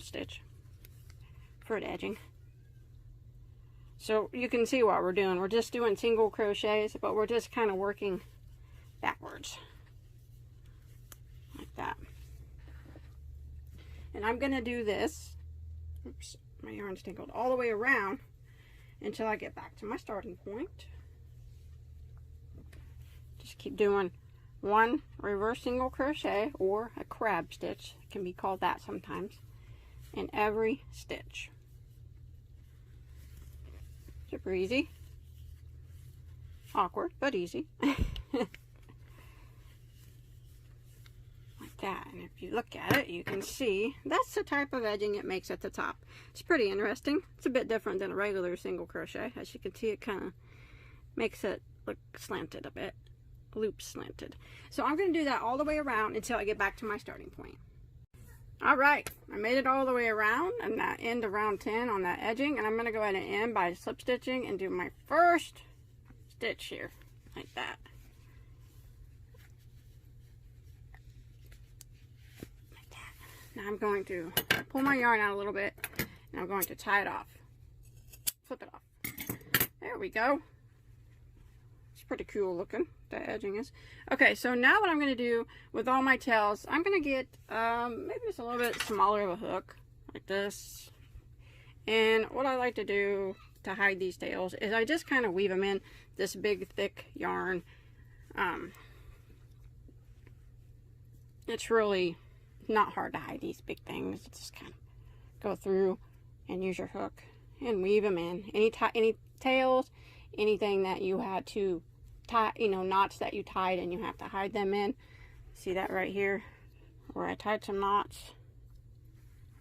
stitch for the edging. So you can see what we're doing. We're just doing single crochets, but we're just kind of working backwards like that. And I'm going to do this, oops, my yarn's tangled, all the way around until I get back to my starting point. Just keep doing one reverse single crochet, or a crab stitch, it can be called that sometimes, in every stitch. Super easy. Awkward, but easy. Like that. And if you look at it, you can see that's the type of edging it makes at the top. It's pretty interesting. It's a bit different than a regular single crochet. As you can see, it kind of makes it look slanted a bit. Loop slanted. So I'm going to do that all the way around until I get back to my starting point. Alright, I made it all the way around and that end of round 10 on that edging, and I'm going to go ahead and end by slip stitching and do my first stitch here like that. Like that. Now I'm going to pull my yarn out a little bit, and I'm going to tie it off. Flip it off. There we go. Pretty cool looking, the edging is. Okay, so now what I'm going to do with all my tails, I'm going to get maybe just a little bit smaller of a hook like this. And what I like to do to hide these tails is I just kind of weave them in this big thick yarn. It's really not hard to hide these big things. Just kind of go through and use your hook and weave them in. Any tails, anything that you had to tie, knots that you tied and you have to hide them in. See that right here? where I tied some knots.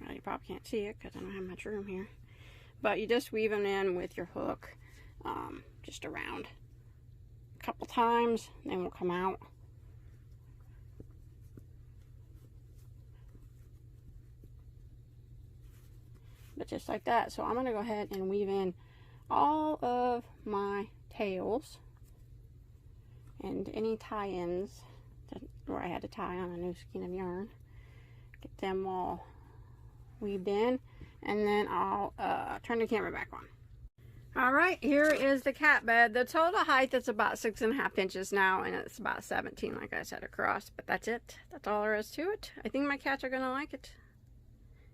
Well, you probably can't see it because I don't have much room here. But you just weave them in with your hook, just around a couple times, then we'll come out. But just like that. So I'm going to go ahead and weave in all of my tails and any tie-ins where I had to tie on a new skein of yarn. Get them all weaved in, and then I'll turn the camera back on. Alright, here is the cat bed. The total height is about 6.5 inches now, and it's about 17, like I said, across. But that's it. That's all there is to it. I think my cats are going to like it.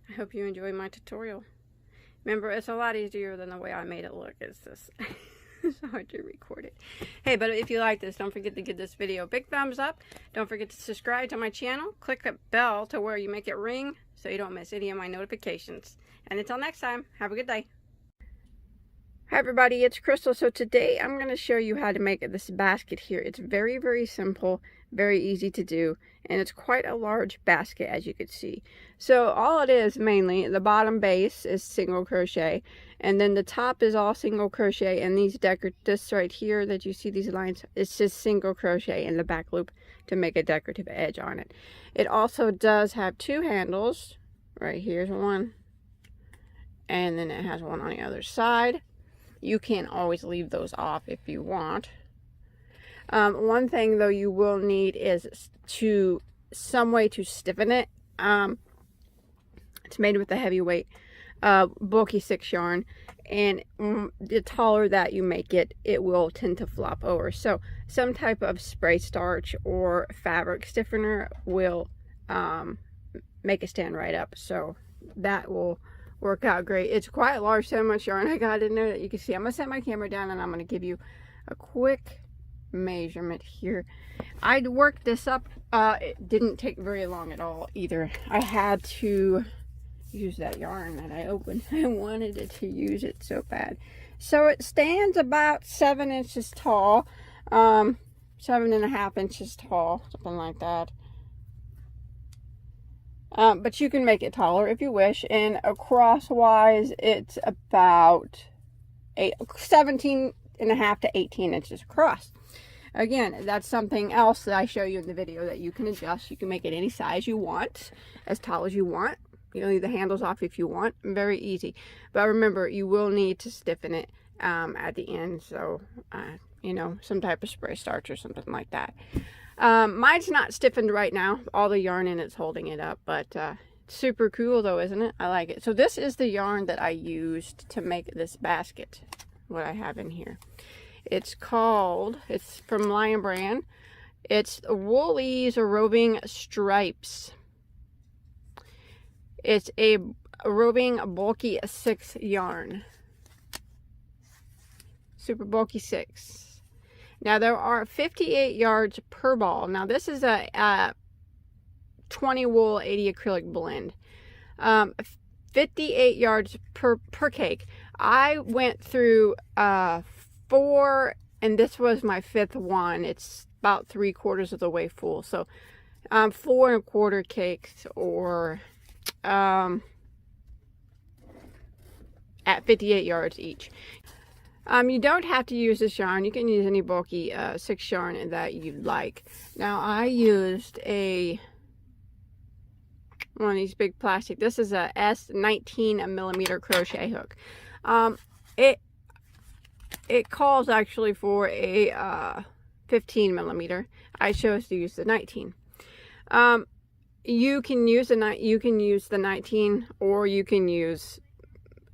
I hope you enjoy my tutorial. Remember, it's a lot easier than the way I made it look. It's just it's hard to record it. Hey, but if you like this, don't forget to give this video a big thumbs up. Don't forget to subscribe to my channel. Click the bell to where you make it ring so you don't miss any of my notifications. And until next time, have a good day. Hi everybody, it's Crystal. So today I'm going to show you how to make this basket here. It's very, very simple, very easy to do, and it's quite a large basket, as you can see. So all it is, mainly, the bottom base is single crochet, and then the top is all single crochet, and these this right here that you see, these lines, it's just single crochet in the back loop to make a decorative edge on it. It also does have two handles. Right here's one, and then it has one on the other side. You can always leave those off if you want. One thing though you will need is some way to stiffen it. It's made with a heavyweight bulky 6 yarn, and the taller that you make it, it will tend to flop over. So some type of spray starch or fabric stiffener will make it stand right up. So that will work out great. It's quite large, so much yarn I got in there that you can see. I'm going to set my camera down and I'm going to give you a quick measurement here. I'd worked this up. It didn't take very long at all either. I had to use that yarn that I opened. I wanted it to use it so bad. So it stands about 7 inches tall, 7.5 inches tall, something like that. But you can make it taller if you wish, and crosswise it's about 17.5 to 18 inches across. Again, that's something else that I show you in the video that you can adjust. You can make it any size you want, as tall as you want. You can leave the handles off if you want. Very easy. But remember, you will need to stiffen it at the end, so you know, some type of spray starch or something like that. Mine's not stiffened right now. All the yarn in it's holding it up, but it's super cool though, isn't it? I like it. So this is the yarn that I used to make this basket, what I have in here. It's from Lion Brand. It's Woolies Roving Stripes. It's a roving bulky 6 yarn. Super bulky 6. Now there are 58 yards per ball. Now this is a 20 wool, 80 acrylic blend. 58 yards per cake. I went through 4, and this was my 5th one. It's about 3/4 of the way full. So 4 1/4 cakes, or at 58 yards each. You don't have to use this yarn. You can use any bulky 6 yarn that you'd like. Now I used one of these big plastic. This is a S19mm crochet hook. It calls actually for a 15mm. I chose to use the 19. You can use the 19, or you can use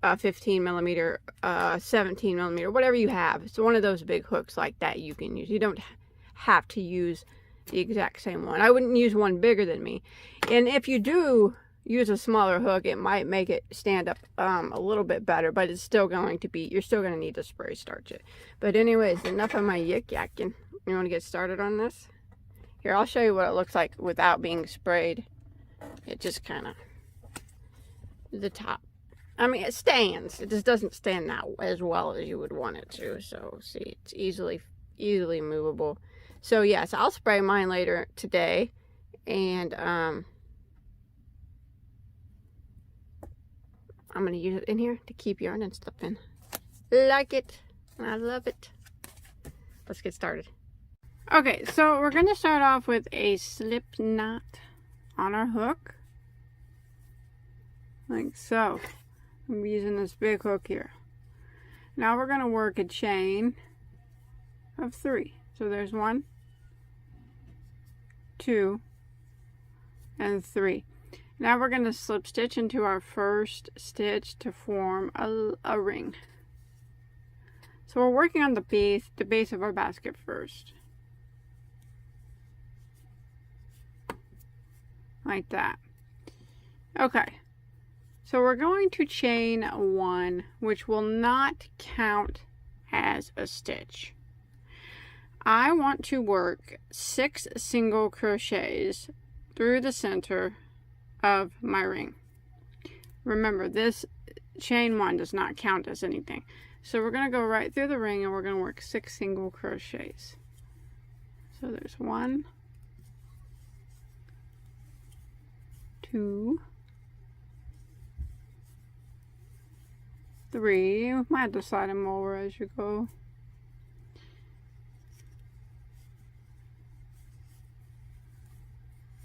15mm, 17mm, whatever you have. It's one of those big hooks like that you can use. You don't have to use the exact same one. I wouldn't use one bigger than me. And if you do use a smaller hook, it might make it stand up a little bit better, but it's still going to be, you're still going to need to spray starch it. But anyways, enough of my yik-yakking. You want to get started on this? Here, I'll show you what it looks like without being sprayed. It just kind of, the top. I mean, it stands. It just doesn't stand that as well as you would want it to. So, see, it's easily movable. So, yes, I'll spray mine later today. And I'm going to use it in here to keep yarn and stuff in. Like it. I love it. Let's get started. Okay, so we're going to start off with a slip knot on our hook. Like so. I'm using this big hook here. Now we're going to work a chain of 3. So there's 1, 2, and 3. Now we're going to slip stitch into our first stitch to form a ring. So we're working on the base of our basket first. Like that. Okay. So we're going to chain 1, which will not count as a stitch. I want to work 6 single crochets through the center of my ring. Remember, this chain 1 does not count as anything. So we're going to go right through the ring and we're going to work 6 single crochets. So there's 1, 2, 3. You might have to slide them over as you go.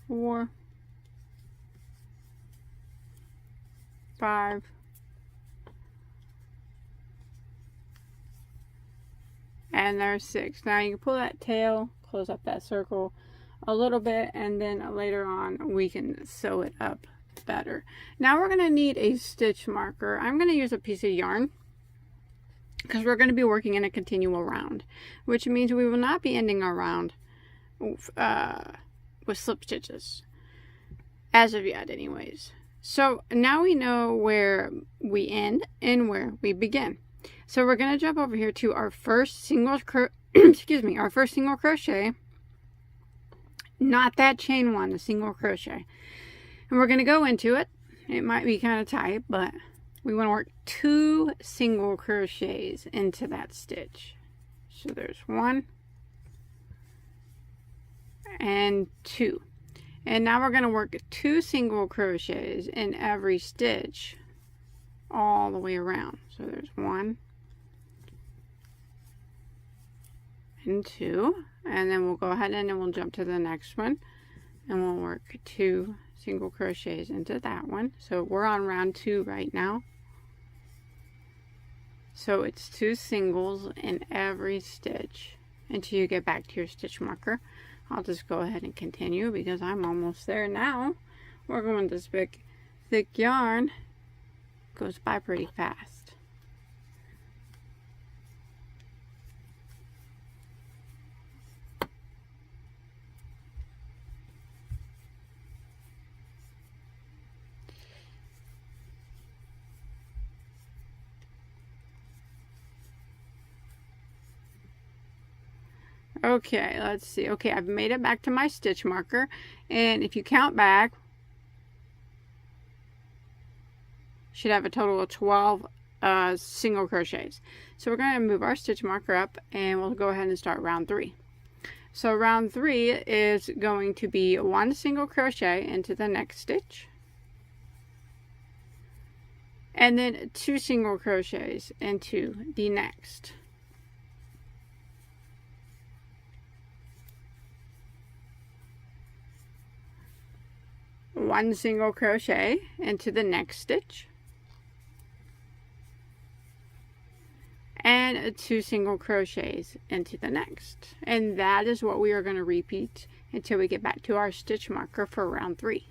4, 5, and there's 6. Now you can pull that tail, close up that circle a little bit, and then later on we can sew it up better. Now we're going to need a stitch marker. I'm going to use a piece of yarn because we're going to be working in a continual round, which means we will not be ending our round with slip stitches as of yet anyways. So now we know where we end and where we begin. So we're going to jump over here to our first single our first single crochet, not that chain 1, the single crochet. And we're going to go into it. It might be kind of tight, but we want to work 2 single crochets into that stitch. So there's 1 and 2. And now we're going to work 2 single crochets in every stitch all the way around. So there's 1 and 2, and then we'll go ahead and then we'll jump to the next one and we'll work 2 single crochets into that one. So we're on round 2 right now. So it's 2 singles in every stitch until you get back to your stitch marker. I'll just go ahead and continue because I'm almost there now. Working with this big thick yarn goes by pretty fast. Okay, let's see. Okay, I've made it back to my stitch marker, and if you count back, should have a total of 12 single crochets. So we're going to move our stitch marker up and we'll go ahead and start round 3. So round 3 is going to be 1 single crochet into the next stitch, and then 2 single crochets into the next. One single crochet into the next stitch, and 2 single crochets into the next. And that is what we are going to repeat until we get back to our stitch marker for round 3.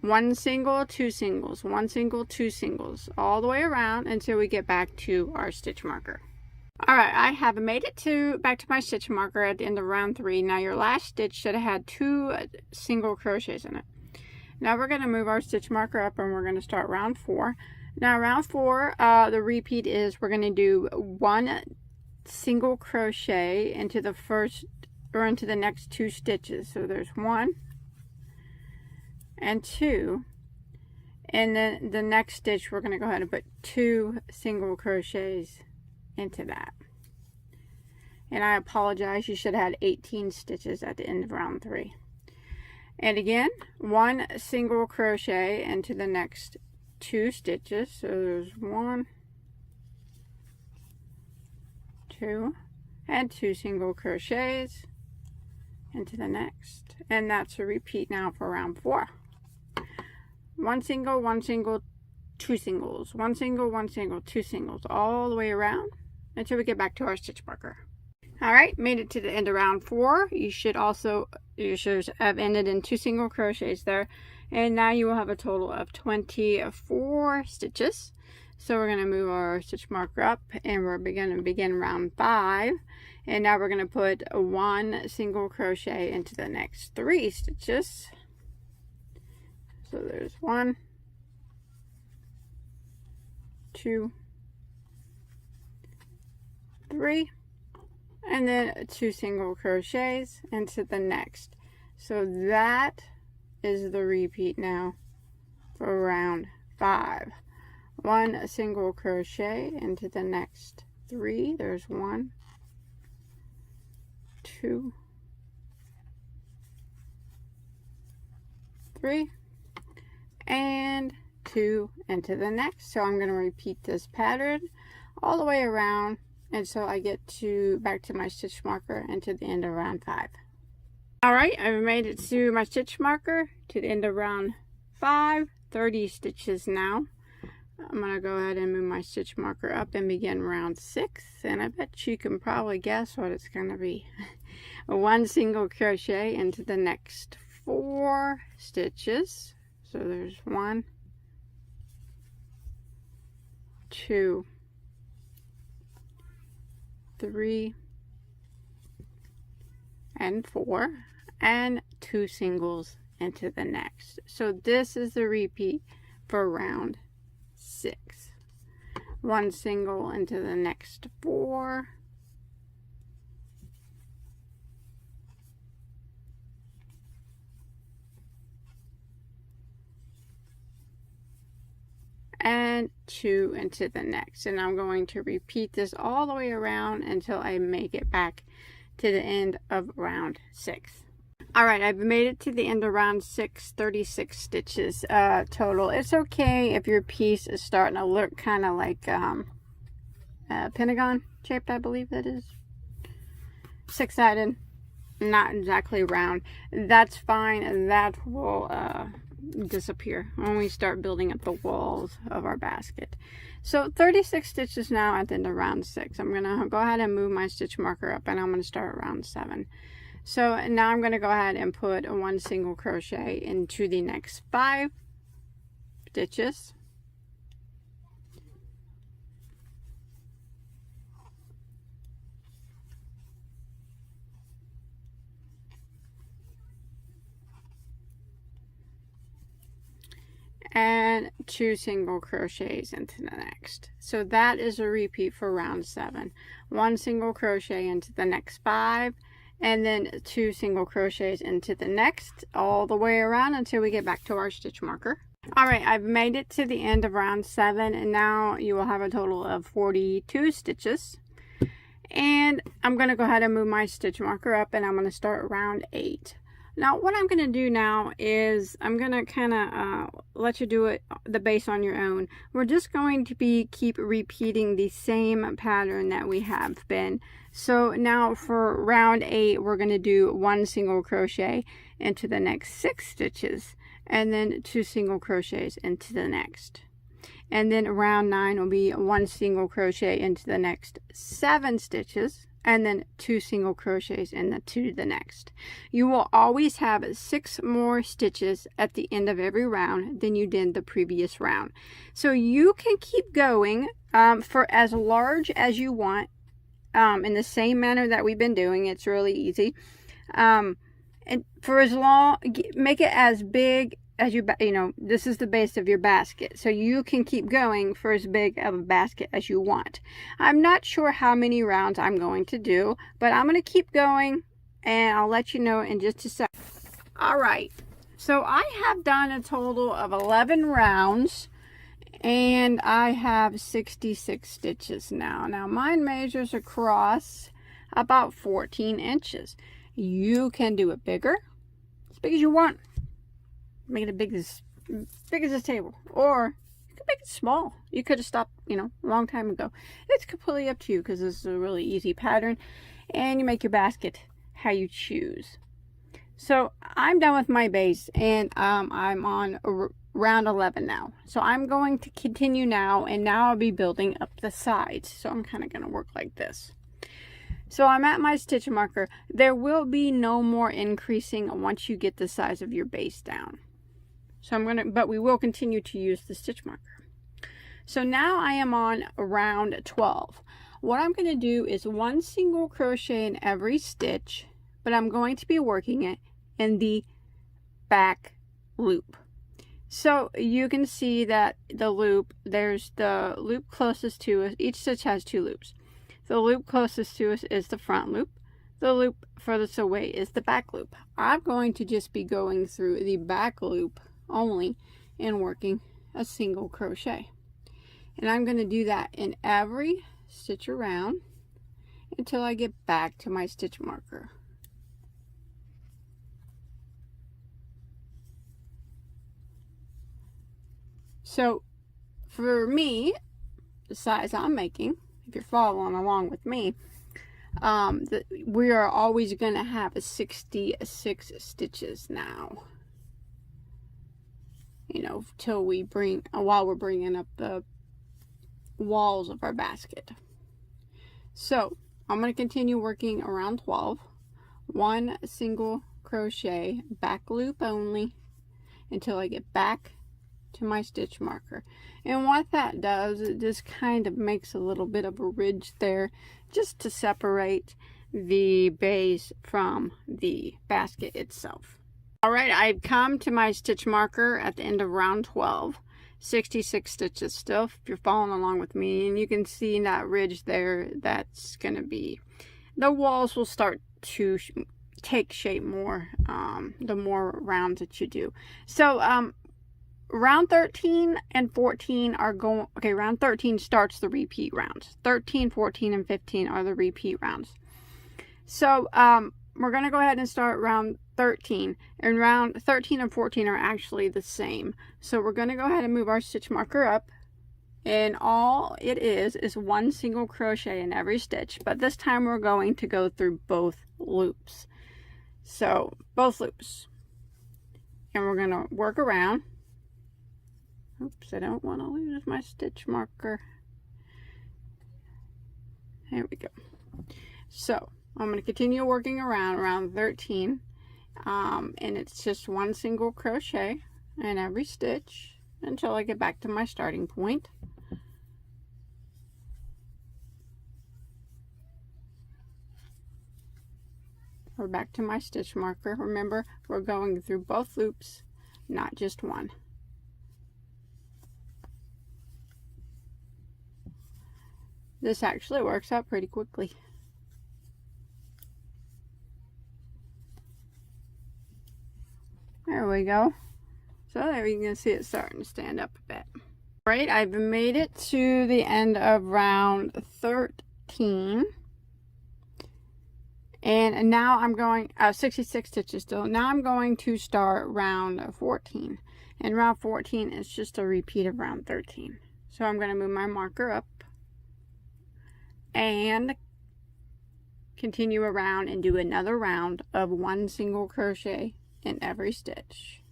1 single, 2 singles, 1 single, 2 singles, all the way around until we get back to our stitch marker. Alright, I have made it back to my stitch marker at the end of round 3. Now your last stitch should have had 2 single crochets in it. Now we're going to move our stitch marker up and we're going to start round 4. Now round 4, the repeat is we're going to do 1 single crochet into the first or into the next 2 stitches. So there's 1 and 2, and then the next stitch we're going to go ahead and put 2 single crochets into that. And I apologize, you should have had 18 stitches at the end of round 3. And again, 1 single crochet into the next 2 stitches. So there's 1, 2, and 2 single crochets into the next, and that's a repeat now for round 4. 1 single, 1 single, 2 singles, 1 single, 1 single, 2 singles, all the way around until we get back to our stitch marker. All right, made it to the end of round 4. You should have ended in 2 single crochets there, and now you will have a total of 24 stitches. So we're going to move our stitch marker up, and we're going to begin round 5. And now we're going to put 1 single crochet into the next 3 stitches. So there's 1, 2, 3, and then 2 single crochets into the next. So that is the repeat now for round 5. 1 single crochet into the next 3. There's 1, 2, 3, and 2 into the next. So I'm going to repeat this pattern all the way around until I get back to my stitch marker and to the end of round 5. All right, I've made it to my stitch marker to the end of round 5. 30 stitches now. I'm going to go ahead and move my stitch marker up and begin round 6, and I bet you can probably guess what it's going to be. 1 single crochet into the next 4 stitches. So there's 1, 2, 3, and 4, and 2 singles into the next. So this is the repeat for round 6. 1 single into the next 4, and 2 into the next, and I'm going to repeat this all the way around until I make it back to the end of round 6. Alright, I've made it to the end of round 6, 36 stitches total. It's okay if your piece is starting to look kind of like pentagon shaped, I believe that is. 6-sided, not exactly round. That's fine, and that will disappear when we start building up the walls of our basket. So 36 stitches now at the end of round 6. I'm going to go ahead and move my stitch marker up, and I'm going to start round 7. So now I'm going to go ahead and put 1 single crochet into the next 5 stitches. And 2 single crochets into the next. So that is a repeat for round 7. 1 single crochet into the next 5, and then 2 single crochets into the next, all the way around until we get back to our stitch marker. Alright, I've made it to the end of round 7, and now you will have a total of 42 stitches. And I'm going to go ahead and move my stitch marker up, and I'm going to start round 8. Now what I'm going to do now is I'm going to kind of let you do it the base on your own. We're just going to keep repeating the same pattern that we have been. So now for round 8, we're going to do 1 single crochet into the next 6 stitches, and then 2 single crochets into the next. And then round 9 will be 1 single crochet into the next 7 stitches, and then 2 single crochets into the next. You will always have 6 more stitches at the end of every round than you did the previous round. So you can keep going for as large as you want in the same manner that we've been doing. It's really easy. And for as long, make it as big as you know, this is the base of your basket, so you can keep going for as big of a basket as you want. I'm not sure how many rounds I'm going to do, but I'm going to keep going, and I'll let you know in just a sec. All right, so I have done a total of 11 rounds, and I have 66 stitches now. Now mine measures across about 14 inches. You can do it bigger, as big as you want. Make it as big as this table, or make it small. You could have stopped, you know, a long time ago. It's completely up to you because this is a really easy pattern, and you make your basket how you choose. So I'm done with my base, and I'm on round 11 now. So I'm going to continue now, and now I'll be building up the sides. So I'm kind of going to work like this. So I'm at my stitch marker. There will be no more increasing once you get the size of your base down. So but we will continue to use the stitch marker. So now I am on round 12. What I'm going to do is 1 single crochet in every stitch, but I'm going to be working it in the back loop. So you can see that the loop, there's the loop closest to us. Each stitch has 2 loops. The loop closest to us is the front loop. The loop furthest away is the back loop. I'm going to just be going through the back loop only and working a single crochet. And I'm going to do that in every stitch around until I get back to my stitch marker. So for me, the size I'm making, if you're following along with me, we are always going to have 66 stitches now. You know, till we while we're bringing up the walls of our basket. So I'm going to continue working around 12. 1 single crochet, back loop only, until I get back to my stitch marker. And what that does, it just kind of makes a little bit of a ridge there, just to separate the base from the basket itself. Alright, I've come to my stitch marker at the end of round 12. 66 stitches still, if you're following along with me, and you can see that ridge there. That's going to be, the walls will start to take shape more the more rounds that you do. So round 13 and 14 are going, okay, round 13 starts the repeat rounds. 13, 14, and 15 are the repeat rounds. So we're going to go ahead and start round 13, and round 13 and 14 are actually the same. So we're going to go ahead and move our stitch marker up, and all it is 1 single crochet in every stitch, but this time we're going to go through both loops. So both loops, and we're going to work around. Oops, I don't want to lose my stitch marker. There we go. So I'm going to continue working around 13, and it's just 1 single crochet in every stitch until I get back to my starting point. We're back to my stitch marker. Remember, we're going through both loops, not just one. This actually works out pretty quickly. There we go. So there you can see it starting to stand up a bit. Right, I've made it to the end of round 13. And now I'm going, 66 stitches still. Now I'm going to start round 14. And round 14 is just a repeat of round 13. So I'm going to move my marker up and continue around and do another round of 1 single crochet in every stitch.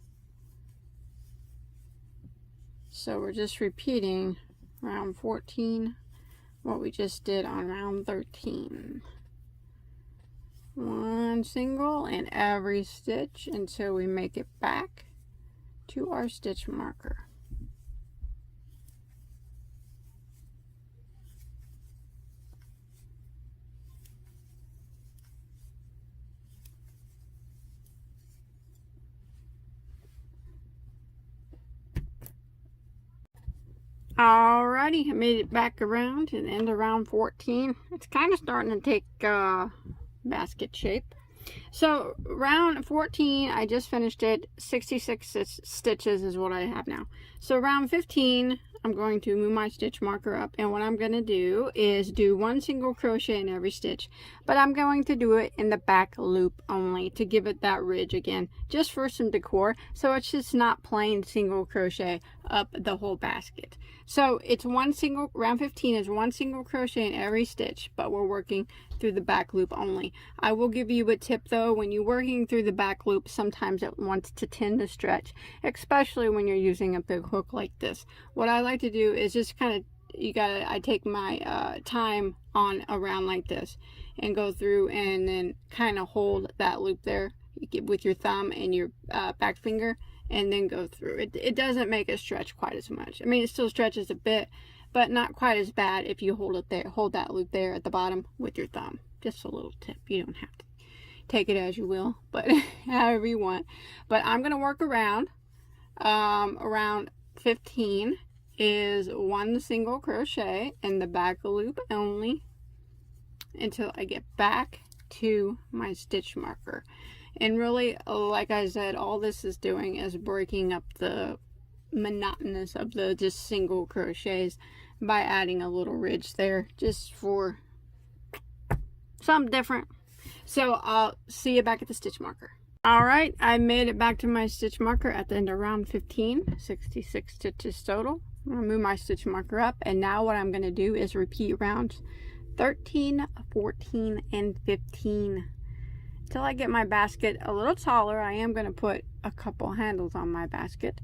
So we're just repeating round 14 what we just did on round 13. 1 single in every stitch until we make it back to our stitch marker. Alrighty, I made it back around to the end of round 14. It's kind of starting to take basket shape. So round 14, I just finished it. 66 stitches is what I have now. So round 15, I'm going to move my stitch marker up, and what I'm going to do is do 1 single crochet in every stitch, but I'm going to do it in the back loop only to give it that ridge again, just for some decor. So it's just not plain single crochet. up the whole basket. So it's round 15 is one single crochet in every stitch, but we're working through the back loop only. I will give you a tip though, when you're working through the back loop, sometimes it wants to tend to stretch, especially when you're using a big hook like this. What I like to do is just kind of, I take my time on around like this and go through and then kind of hold that loop there with your thumb and your back finger, and then go through it. It doesn't make it stretch quite as much. I mean, it still stretches a bit, but not quite as bad if you hold that loop there at the bottom with your thumb. Just a little tip. You don't have to take it as you will, but however you want. But I'm going to work around 15 is one single crochet in the back loop only until I get back to my stitch marker. And really, like I said, all this is doing is breaking up the monotonous of the just single crochets by adding a little ridge there just for something different. So I'll see you back at the stitch marker. Alright, I made it back to my stitch marker at the end of round 15, 66 stitches total. I'm going to move my stitch marker up, and now what I'm going to do is repeat rounds 13, 14, and 15. Until I get my basket a little taller. I am going to put a couple handles on my basket.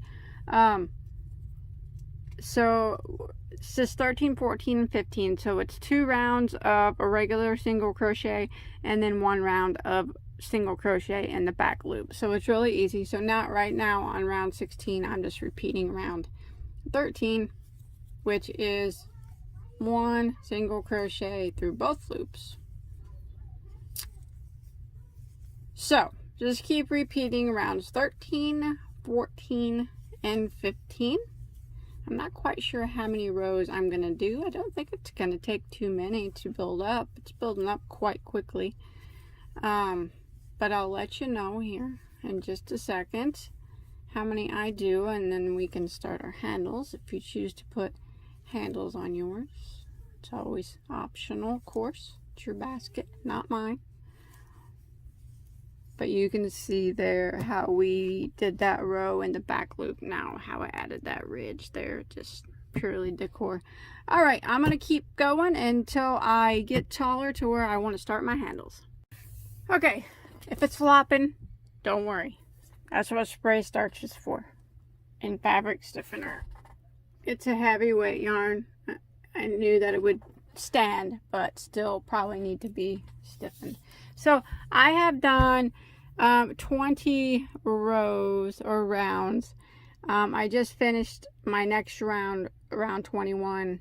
So it's just 13, 14, and 15. So it's 2 rounds of a regular single crochet and then 1 round of single crochet in the back loop. So it's really easy. So now, right now on round 16, I'm just repeating round 13, which is 1 single crochet through both loops. So just keep repeating rounds 13, 14, and 15. I'm not quite sure how many rows I'm going to do. I don't think it's going to take too many to build up. It's building up quite quickly. But I'll let you know here in just a second how many I do, and then we can start our handles if you choose to put handles on yours. It's always optional, of course. It's your basket, not mine. But you can see there how we did that row in the back loop. Now how I added that ridge there, just purely decor. All right, I'm going to keep going until I get taller to where I want to start my handles. Okay, if it's flopping, don't worry. That's what spray starch is for, and fabric stiffener. It's a heavyweight yarn. I knew that it would stand, but still probably need to be stiffened. So I have done 20 rows or rounds. I just finished my next round. Round 21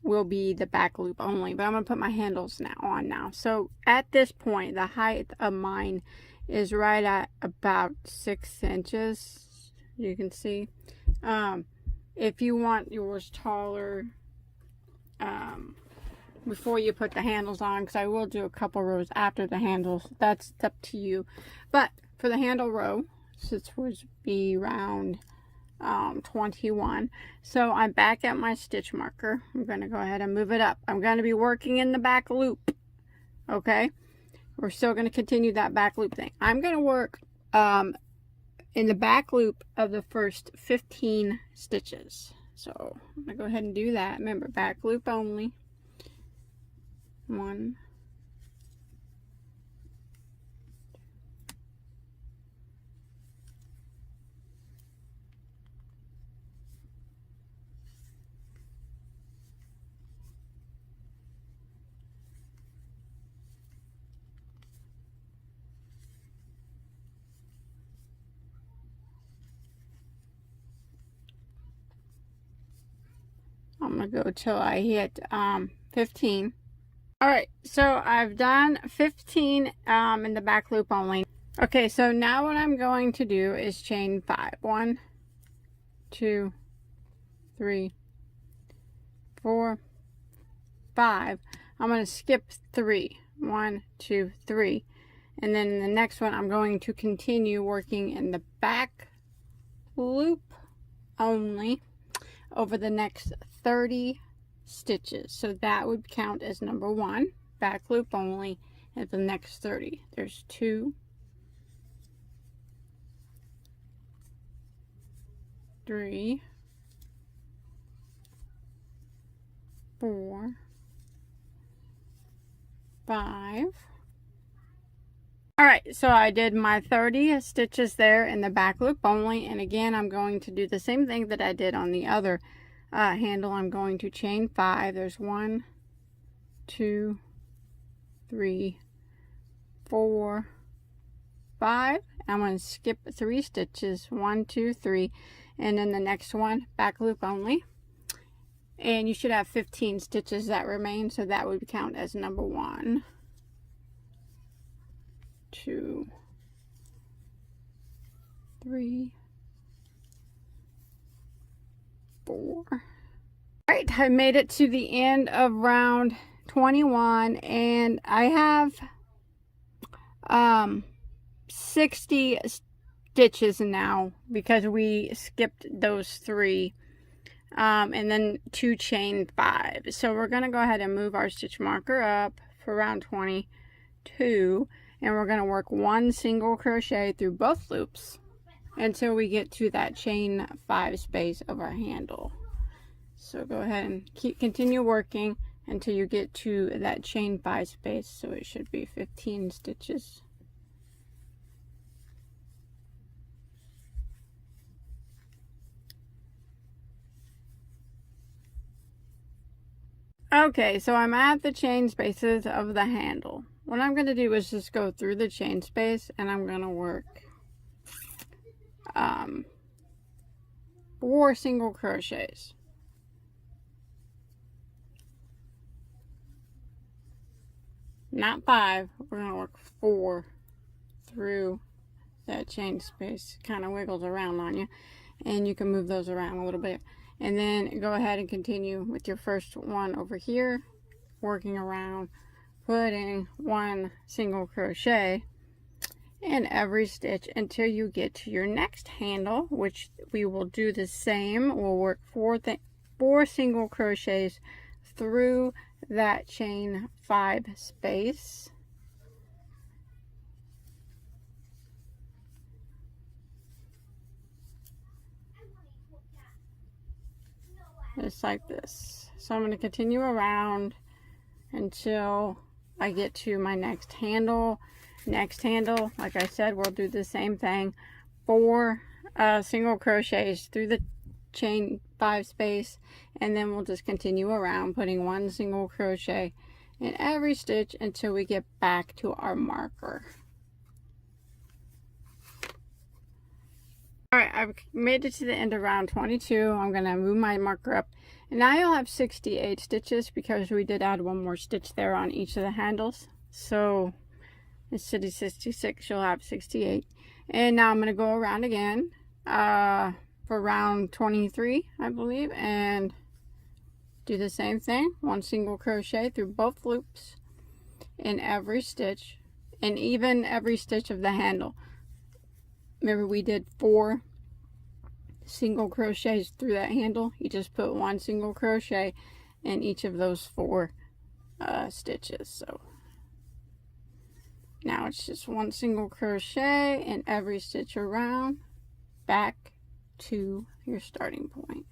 will be the back loop only, but I'm going to put my handles on now. So at this point, the height of mine is right at about 6 inches. You can see. If you want yours taller, before you put the handles on, because I will do a couple rows after the handles, that's up to you. But for the handle row, this would be round 21. So I'm back at my stitch marker. I'm going to go ahead and move it up. I'm going to be working in the back loop. Okay, we're still going to continue that back loop thing. I'm going to work in the back loop of the first 15 stitches. So I'm going to go ahead and do that. Remember, back loop only. 1, I'm going to go till I hit 15. Alright, so I've done 15 in the back loop only. Okay, so now what I'm going to do is chain 5. 1, 2, 3, 4, 5. I'm going to skip 3. 1, 2, 3. And then in the next one, I'm going to continue working in the back loop only over the next 30 stitches. So that would count as number 1, back loop only, and the next 30. There's 2, 3, 4, 5. All right, so I did my 30 stitches there in the back loop only, and again I'm going to do the same thing that I did on the other handle. I'm going to chain 5. There's 1, 2, 3, 4, 5. I'm going to skip 3 stitches, 1, 2, 3, and then the next one back loop only. And you should have 15 stitches that remain, so that would count as number 1, 2, 3, 4. All right, I made it to the end of round 21, and I have 60 stitches now because we skipped those 3. And then 2 chain 5. So we're going to go ahead and move our stitch marker up for round 22, and we're going to work 1 single crochet through both loops until we get to that chain 5 space of our handle. So go ahead and continue working until you get to that chain 5 space. So it should be 15 stitches. Okay, so I'm at the chain spaces of the handle. What I'm going to do is just go through the chain space, and I'm going to work 4 single crochets. Not 5, we're going to work 4 through that chain space. Kind of wiggles around on you, and you can move those around a little bit. And then go ahead and continue with your first one over here, working around, putting 1 single crochet in every stitch until you get to your next handle, which we will do the same. We'll work 4 single crochets through that chain 5 space. Just like this. So I'm going to continue around until I get to my next handle. Next handle, like I said, we'll do the same thing. 4 single crochets through the chain 5 space, and then we'll just continue around, putting 1 single crochet in every stitch until we get back to our marker. Alright, I've made it to the end of round 22. I'm going to move my marker up. And now you'll have 68 stitches because we did add 1 more stitch there on each of the handles. So instead of 66, you'll have 68. And now I'm going to go around again for round 23, I believe. And do the same thing. 1 single crochet through both loops in every stitch. And even every stitch of the handle. Remember, we did 4 single crochets through that handle. You just put 1 single crochet in each of those 4 stitches. So now it's just 1 single crochet in every stitch around, back to your starting point.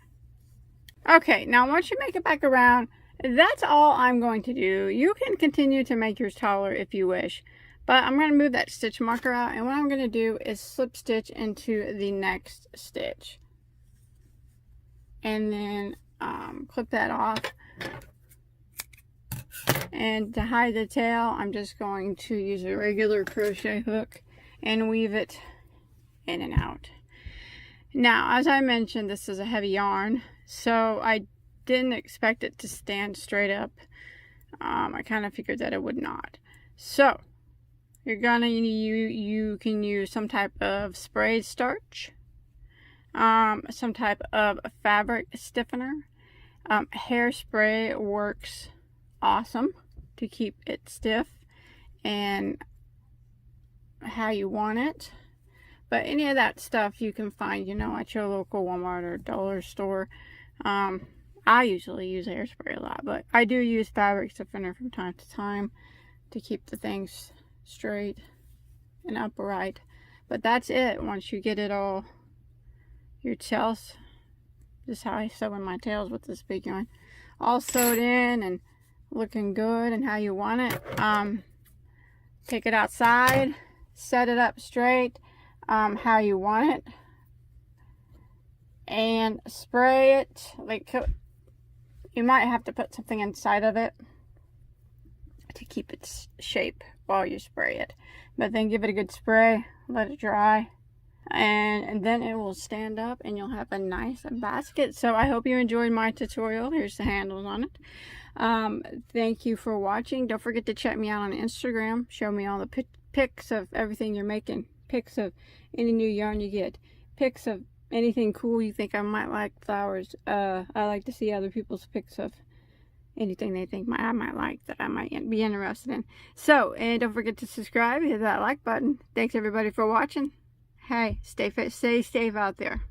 Okay, now once you make it back around, that's all I'm going to do. You can continue to make yours taller if you wish. But I'm going to move that stitch marker out, and what I'm going to do is slip stitch into the next stitch. And then clip that off. And to hide the tail, I'm just going to use a regular crochet hook and weave it in and out. Now, as I mentioned, this is a heavy yarn, so I didn't expect it to stand straight up. I kind of figured that it would not. So you're gonna you can use some type of sprayed starch, some type of fabric stiffener. Hairspray works awesome to keep it stiff and how you want it. But any of that stuff you can find, you know, at your local Walmart or dollar store. I usually use hairspray a lot, but I do use fabric stiffener from time to time to keep the things straight and upright. But that's it. Once you get it all, your tails, this is how I sew in my tails with this big yarn. all sewed in and looking good and how you want it. Take it outside, set it up straight how you want it, and spray it. Like, you might have to put something inside of it to keep its shape while you spray it, but then give it a good spray, let it dry, and then it will stand up and you'll have a nice basket. So I hope you enjoyed my tutorial. Here's the handles on it. Thank you for watching. Don't forget to check me out on Instagram. Show me all the pics of everything you're making, pics of any new yarn you get, pics of anything cool you think I might like. Flowers. I like to see other people's pics of anything they think I might like, that I might be interested in. So, and don't forget to subscribe, hit that like button. Thanks everybody for watching. Hey, stay safe out there.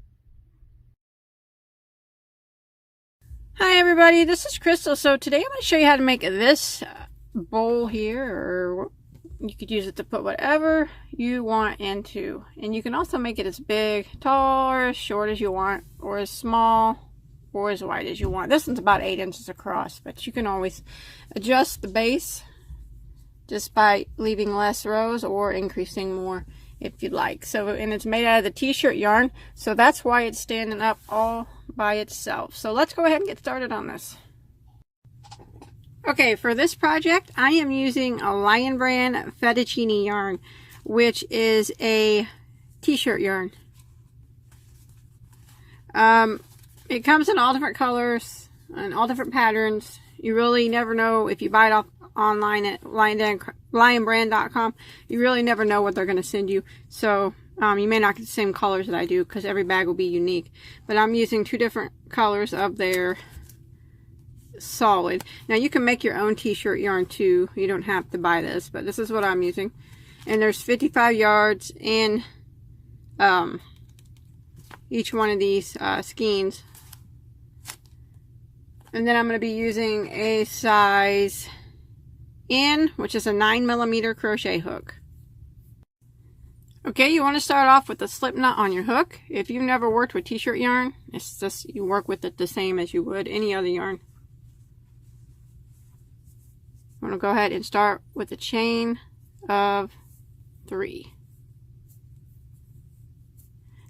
Hi everybody, this is Crystal. So today I'm going to show you how to make this bowl here, or you could use it to put whatever you want into. And you can also make it as big, tall, or as short as you want, or as small, or as wide as you want. This one's about 8 inches across, but you can always adjust the base just by leaving less rows or increasing more if you'd like. So, and it's made out of the t-shirt yarn, so that's why it's standing up all by itself. So let's go ahead and get started on this. Okay, for this project I am using a Lion Brand fettuccine yarn, which is a t-shirt yarn. It comes in all different colors and all different patterns. You really never know if you buy it off online at lionbrand.com. You really never know what they're going to send you. So you may not get the same colors that I do, because every bag will be unique. But I'm using 2 different colors of their solid. Now you can make your own t-shirt yarn too. You don't have to buy this, but this is what I'm using. And there's 55 yards in each one of these skeins. And then I'm going to be using a size N, which is a 9mm crochet hook. Okay, you want to start off with a slip knot on your hook. If you've never worked with t-shirt yarn, it's just you work with it the same as you would any other yarn. I'm going to go ahead and start with a chain of 3.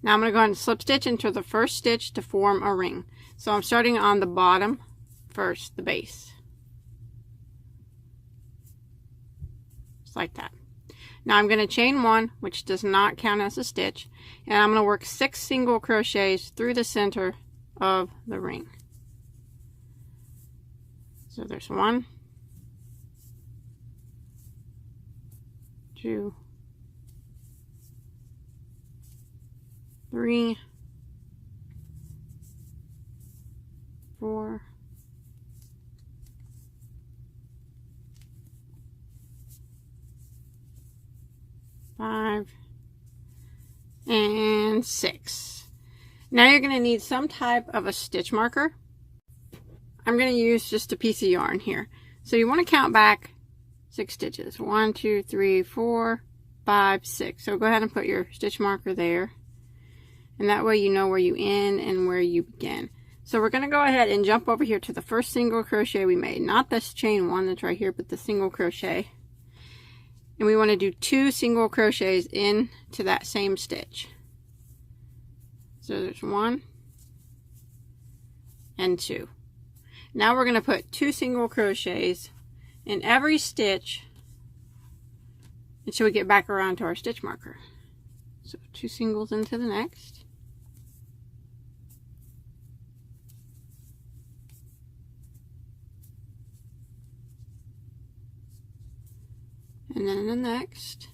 Now I'm going to go ahead and slip stitch into the first stitch to form a ring. So I'm starting on the bottom first, the base. Just like that. Now I'm going to chain 1, which does not count as a stitch, and I'm going to work 6 single crochets through the center of the ring. So there's 1, 2, 3, 4, 5, and 6. Now you're going to need some type of a stitch marker. I'm going to use just a piece of yarn here. So you want to count back 6 stitches. 1, 2, 3, 4, 5, 6. So go ahead and put your stitch marker there. And that way you know where you end and where you begin. So we're going to go ahead and jump over here to the first single crochet we made. Not this chain 1 that's right here, but the single crochet. And we want to do 2 single crochets into that same stitch. So there's 1 and 2. Now we're going to put 2 single crochets in every stitch until we get back around to our stitch marker. So 2 singles into the next. And then the next.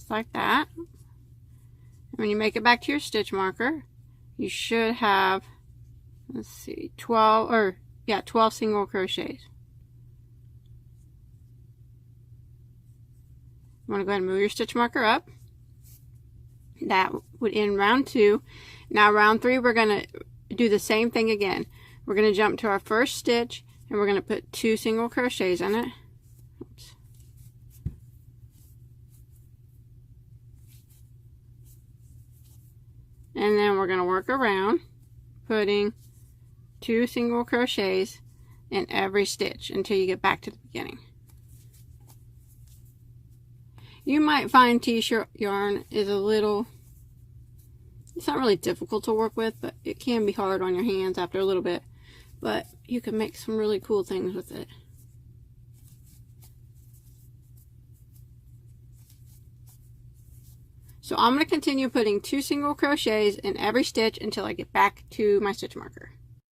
just like that. And when you make it back to your stitch marker, you should have, let's see, 12 single crochets. You want to go ahead and move your stitch marker up. That would end round 2. Now round 3, we're going to do the same thing again. We're going to jump to our first stitch and we're going to put 2 single crochets in it. Oops. And then we're going to work around putting 2 single crochets in every stitch until you get back to the beginning. You might find t-shirt yarn is a little, it's not really difficult to work with, but it can be hard on your hands after a little bit. But you can make some really cool things with it. So I'm going to continue putting 2 single crochets in every stitch until I get back to my stitch marker.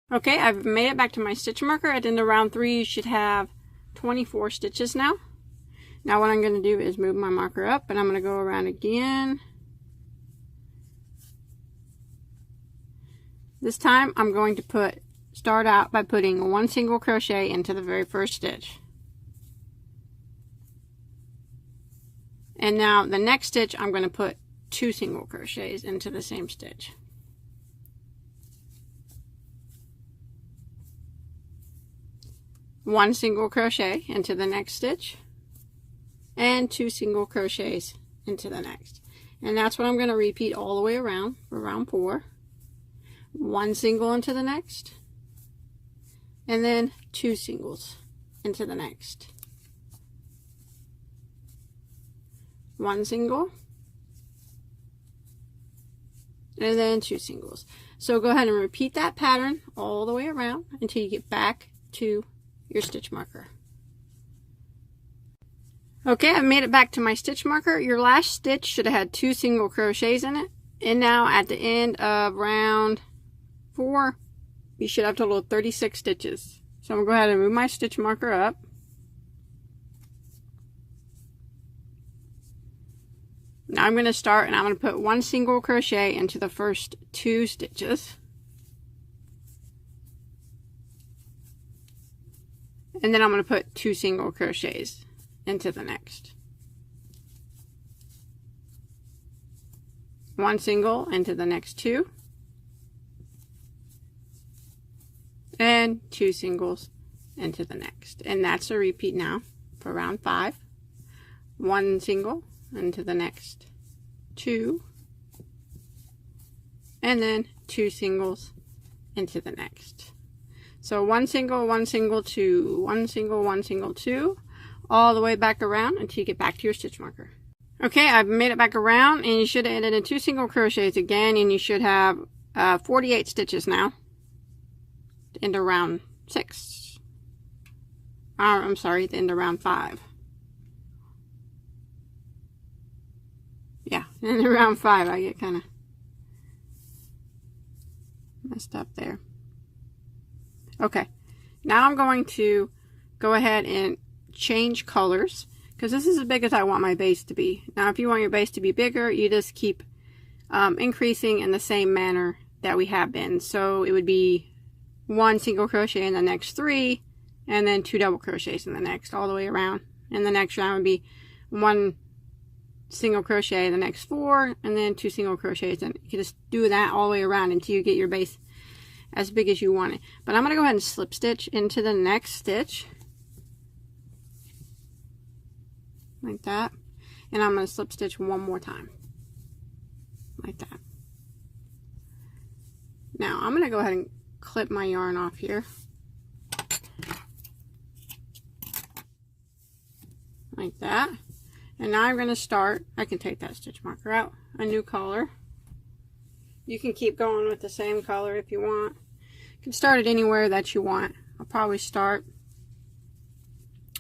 Okay, I've made it back to my stitch marker. At the end of round 3, you should have 24 stitches now. Now what I'm going to do is move my marker up, and I'm going to go around again. This time I'm going to start out by putting 1 single crochet into the very first stitch. And now the next stitch I'm going to put 2 single crochets into the same stitch. One single crochet into the next stitch, and 2 single crochets into the next. And that's what I'm going to repeat all the way around for round 4. 1 single into the next, and then 2 singles into the next. 1 single, and then 2 singles. So go ahead and repeat that pattern all the way around until you get back to your stitch marker. Okay, I've made it back to my stitch marker. Your last stitch should have had 2 single crochets in it. And now at the end of round 4, you should have a total of 36 stitches. So I'm going to go ahead and move my stitch marker up. Now I'm going to start, and I'm going to put 1 single crochet into the first 2 stitches. And then I'm going to put 2 single crochets into the next. 1 single into the next 2. And 2 singles into the next. And that's a repeat now for round 5. 1 single into the next 2. And then 2 singles into the next. So 1 single, 1 single, 2, 1 single, 1 single, 2, all the way back around until you get back to your stitch marker. Okay, I've made it back around, and you should have ended in 2 single crochets again, and you should have 48 stitches now into round 6. I'm sorry, the end of round 5. Yeah, in round 5 I get kind of messed up there. Okay, now I'm going to go ahead and change colors, because this is as big as I want my base to be. Now if you want your base to be bigger, you just keep increasing in the same manner that we have been. So it would be 1 single crochet in the next 3, and then 2 double crochets in the next, all the way around. And the next round would be 1 single crochet in the next 4, and then 2 single crochets, and you can just do that all the way around until you get your base as big as you want it. But I'm going to go ahead and slip stitch into the next stitch like that, and I'm going to slip stitch one more time like that. Now I'm going to go ahead and clip my yarn off here like that, and now I'm going to start. I can take that stitch marker out, a new color. You can keep going with the same color if you want. You can start it anywhere that you want. I'll probably start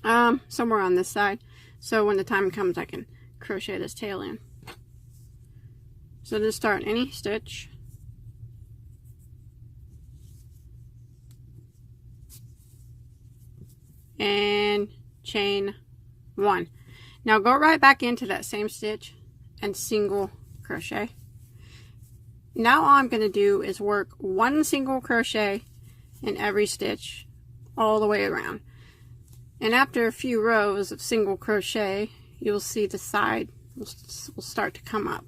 somewhere on this side, so when the time comes I can crochet this tail in. So just start any stitch, and chain 1. Now go right back into that same stitch and single crochet. Now all I'm going to do is work 1 single crochet in every stitch all the way around. And after a few rows of single crochet, you'll see the side will start to come up.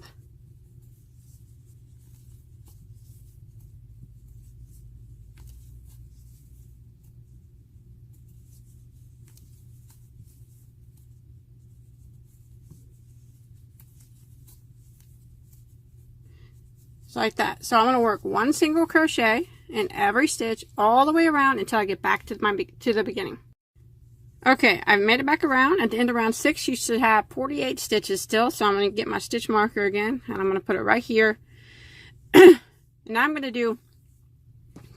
Just like that. So I'm going to work 1 single crochet in every stitch all the way around until I get back to the beginning. Okay, I've made it back around. At the end of round 6, you should have 48 stitches still. So I'm going to get my stitch marker again, and I'm going to put it right here. And I'm going to do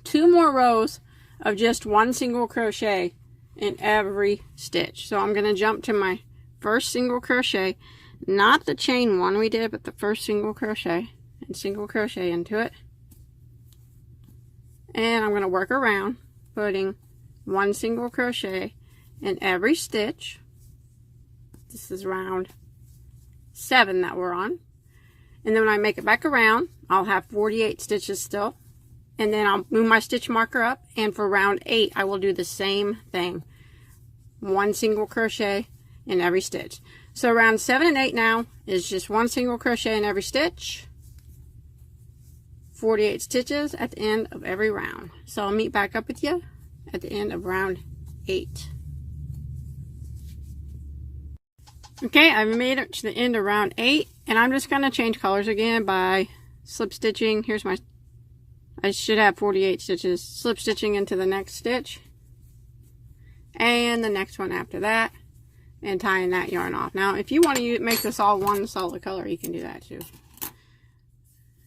2 more rows of just 1 single crochet in every stitch. So I'm going to jump to my first single crochet, not the chain one we did, but the first single crochet, and single crochet into it. And I'm going to work around, putting 1 single crochet in every stitch. This is round 7 that we're on. And then when I make it back around, I'll have 48 stitches still. And then I'll move my stitch marker up, and for round 8 I will do the same thing. 1 single crochet in every stitch. So round 7 and 8 now is just 1 single crochet in every stitch. 48 stitches at the end of every round. So I'll meet back up with you at the end of round 8. Okay, I've made it to the end of round 8, and I'm just going to change colors again by slip stitching. Here's my, I should have 48 stitches. Slip stitching into the next stitch, and the next one after that, and tying that yarn off. Now, if you want to make this all one solid color, you can do that too.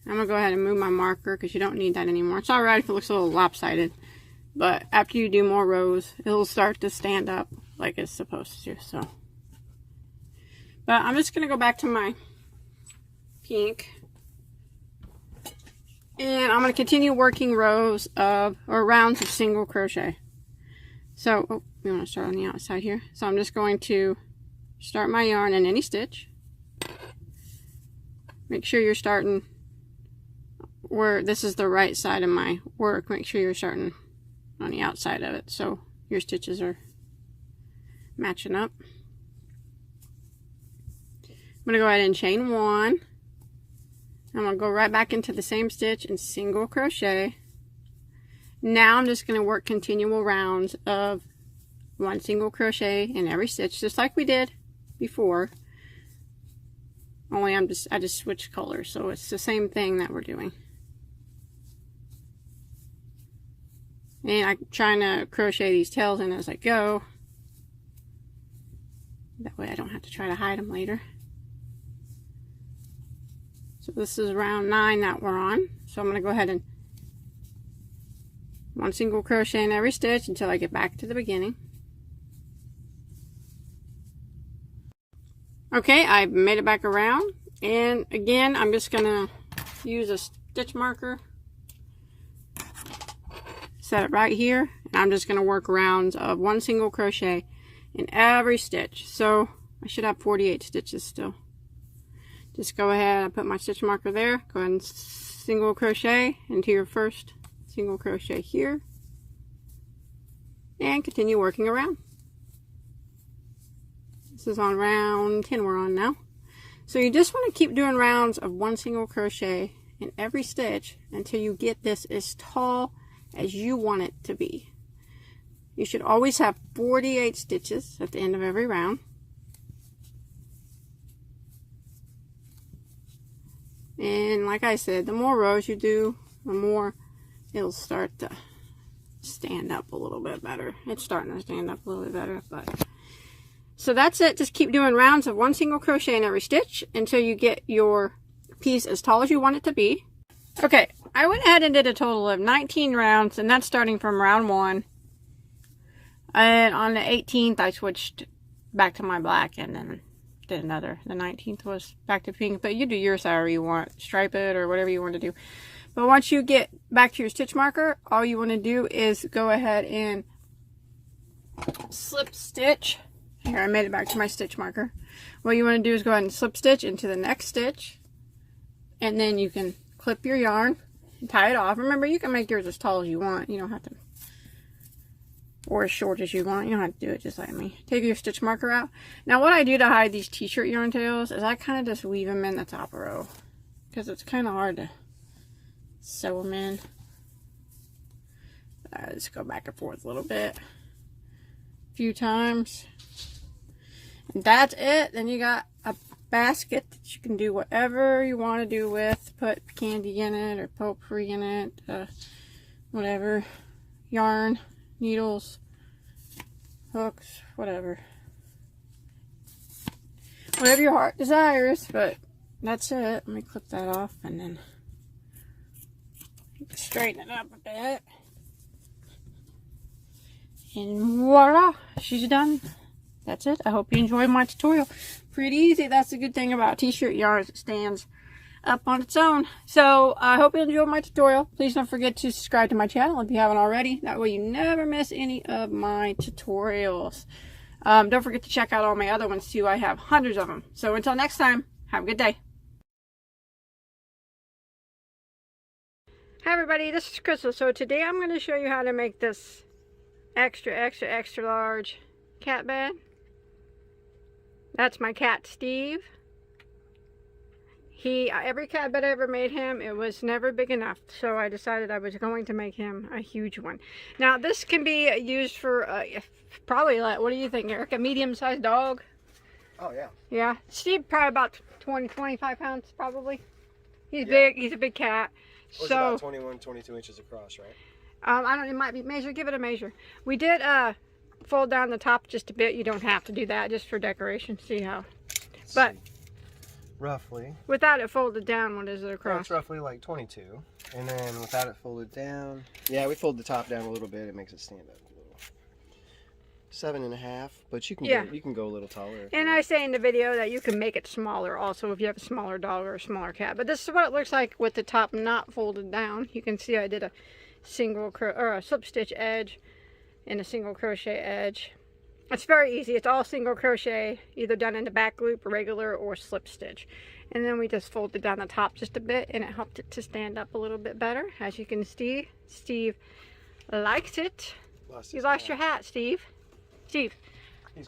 I'm going to go ahead and move my marker because you don't need that anymore. It's alright if it looks a little lopsided, but after you do more rows, it'll start to stand up like it's supposed to. So, but I'm just going to go back to my pink, and I'm going to continue working rows of, or rounds of single crochet. So, oh, we want to start on the outside here. So I'm just going to start my yarn in any stitch. Make sure you're starting where this is the right side of my work. Make sure you're starting on the outside of it so your stitches are matching up. I'm going to go ahead and chain 1. I'm going to go right back into the same stitch and single crochet. Now I'm just going to work continual rounds of 1 single crochet in every stitch, just like we did before. Only I just switched colors, so it's the same thing that we're doing. And I'm trying to crochet these tails in as I go. That way I don't have to try to hide them later. So this is round 9 that we're on. So I'm going to go ahead and 1 single crochet in every stitch until I get back to the beginning. Okay, I've made it back around. And again, I'm just going to use a stitch marker. Set it right here, and I'm just going to work rounds of 1 single crochet in every stitch. So I should have 48 stitches still. Just go ahead and put my stitch marker there. Go ahead and single crochet into your first single crochet here, and continue working around. This is on round 10 we're on now. So you just want to keep doing rounds of 1 single crochet in every stitch until you get this as tall as you want it to be. You should always have 48 stitches at the end of every round. And like I said, the more rows you do, the more it'll start to stand up a little bit better. It's starting to stand up a little bit better, but so that's it. Just keep doing rounds of 1 single crochet in every stitch until you get your piece as tall as you want it to be. Okay, I went ahead and did a total of 19 rounds, and that's starting from round 1. And on the 18th, I switched back to my black and then did another. The 19th was back to pink, but you do yours however you want. Stripe it or whatever you want to do. But once you get back to your stitch marker, all you want to do is go ahead and slip stitch. Here, I made it back to my stitch marker. What you want to do is go ahead and slip stitch into the next stitch, and then you can clip your yarn and tie it off. Remember, you can make yours as tall as you want. You don't have to, or as short as you want. You don't have to do it just like me. Take your stitch marker out. Now what I do to hide these t-shirt yarn tails is I kind of just weave them in the top row, because it's kind of hard to sew them in. Just go back and forth a little bit, a few times, and that's it. Then you got a basket that you can do whatever you want to do with. Put candy in it or potpourri in it, whatever, yarn, needles, hooks, whatever your heart desires. But that's it. Let me clip that off and then straighten it up a bit. And voila, she's done. That's it. I hope you enjoyed my tutorial. Pretty easy. That's the good thing about t-shirt yarn. It stands up on its own. So I hope you enjoyed my tutorial. Please don't forget to subscribe to my channel if you haven't already. That way you never miss any of my tutorials. Don't forget to check out all my other ones too. I have hundreds of them. So until next time, have a good day. Hi everybody, this is Crystal. So today I'm going to show you how to make this extra large cat bed. That's my cat Steve. Every cat bed I ever made him, it was never big enough, so I decided I was going to make him a huge one. Now this can be used for probably, like, what do you think, Eric, a medium-sized dog? Oh yeah. Yeah, Steve probably about 20-25 pounds probably. He's big. He's a big cat. It was about 21, 22 inches across, right? I don't, it might be measure. Give it a measure. We did fold down the top just a bit. You don't have to do that, just for decoration. See how? But roughly, without it folded down, what is it across? It's roughly like 22. And then without it folded down, yeah, we fold the top down a little bit. It makes it stand up a little. 7.5, but you can go a little taller. And I say in the video that you can make it smaller also if you have a smaller dog or a smaller cat. But this is what it looks like with the top not folded down. You can see I did a a slip stitch edge and a single crochet edge. It's very easy. It's all single crochet, either done in the back loop, regular, or slip stitch. And then we just folded down the top just a bit, and it helped it to stand up a little bit better. As you can see, Steve likes it. You lost your hat, Steve. Steve,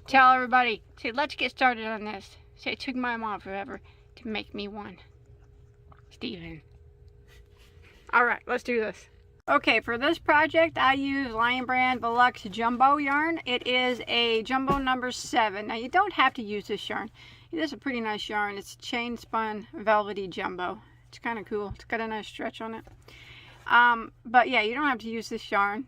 tell everybody. Say, let's get started on this. Say, it took my mom forever to make me one. Steven. All right, let's do this. Okay, for this project, I use Lion Brand Deluxe Jumbo yarn. It is a Jumbo number 7. Now, you don't have to use this yarn. It is a pretty nice yarn. It's chain spun velvety jumbo. It's kind of cool. It's got a nice stretch on it. But yeah, you don't have to use this yarn.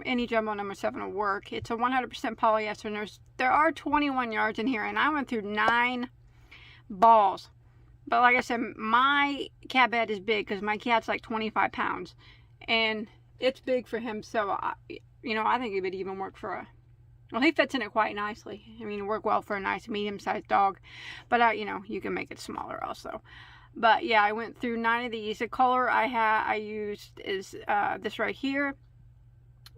Any Jumbo number 7 will work. It's a 100% polyester, and there are 21 yards in here, and I went through 9 balls. But like I said, my cat bed is big because my cat's like 25 pounds. And it's big for him, so, I think it would even work for well, he fits in it quite nicely. I mean, it work well for a nice medium-sized dog. But, you can make it smaller also. But, yeah, I went through 9 of these. The color I used is this right here.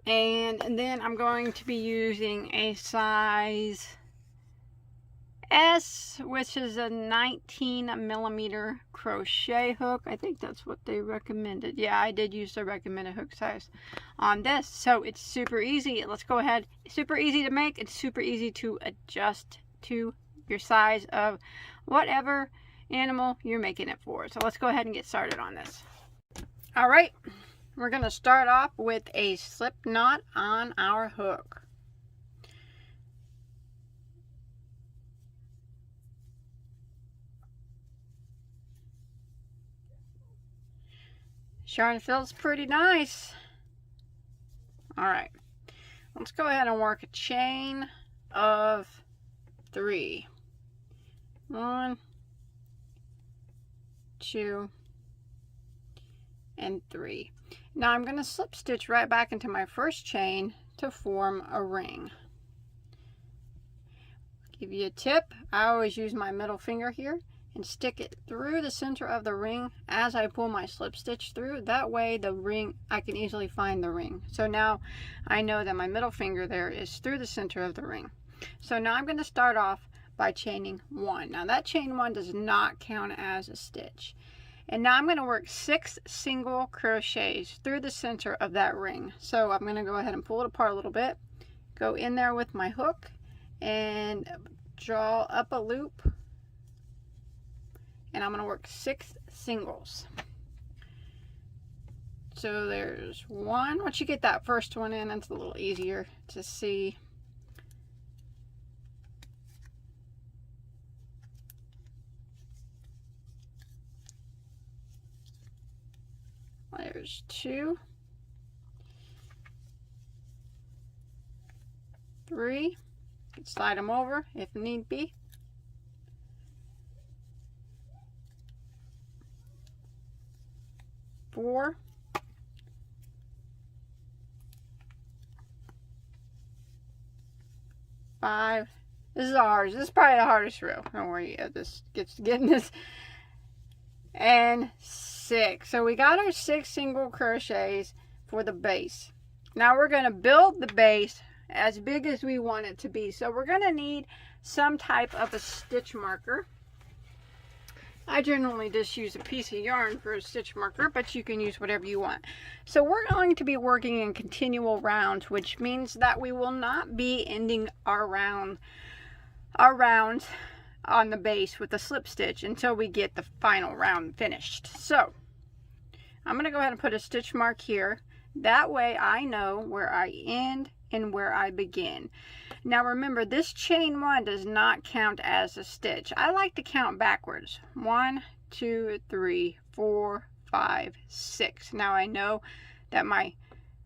And then I'm going to be using a size S, which is a 19mm crochet hook. I think that's what they recommended. Yeah, I did use the recommended hook size on this. So it's super easy. Let's go ahead. It's super easy to make. It's super easy to adjust to your size of whatever animal you're making it for. So let's go ahead and get started on this. All right, we're going to start off with a slip knot on our hook. Yarn feels pretty nice. Alright, let's go ahead and work a chain of 3. 1, 2, and 3. Now I'm going to slip stitch right back into my first chain to form a ring. Give you a tip, I always use my middle finger here and stick it through the center of the ring as I pull my slip stitch through. That way the ring, I can easily find the ring. So now I know that my middle finger there is through the center of the ring. So now I'm going to start off by chaining 1. Now that chain 1 does not count as a stitch. And now I'm going to work 6 single crochets through the center of that ring. So I'm going to go ahead and pull it apart a little bit, go in there with my hook and draw up a loop, and I'm going to work 6 singles. So there's 1. Once you get that first one in, it's a little easier to see. There's 2, 3. You can slide them over if need be. 4. 5. This is ours. This is probably the hardest row. Don't worry, this gets to getting this. And 6. So we got our 6 single crochets for the base. Now we're going to build the base as big as we want it to be. So we're going to need some type of a stitch marker. I generally just use a piece of yarn for a stitch marker, but you can use whatever you want. So we're going to be working in continual rounds, which means that we will not be ending our rounds on the base with a slip stitch until we get the final round finished. So I'm going to go ahead and put a stitch mark here. That way I know where I end and where I begin. Now remember, this chain 1 does not count as a stitch. I like to count backwards. 1, 2, 3, 4, 5, 6. Now I know that my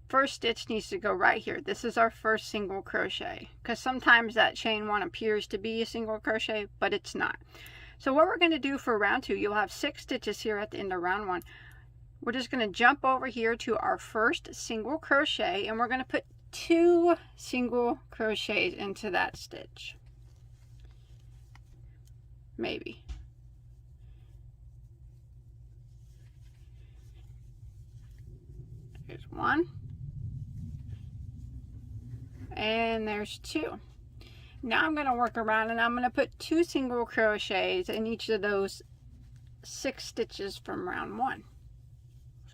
first stitch needs to go right here. This is our first single crochet, because sometimes that chain 1 appears to be a single crochet, but it's not. So what we're going to do for round 2, you'll have 6 stitches here at the end of round 1. We're just going to jump over here to our first single crochet, and we're going to put 2 single crochets into that stitch. Maybe. There's 1. And there's 2. Now I'm going to work around and I'm going to put 2 single crochets in each of those 6 stitches from round 1.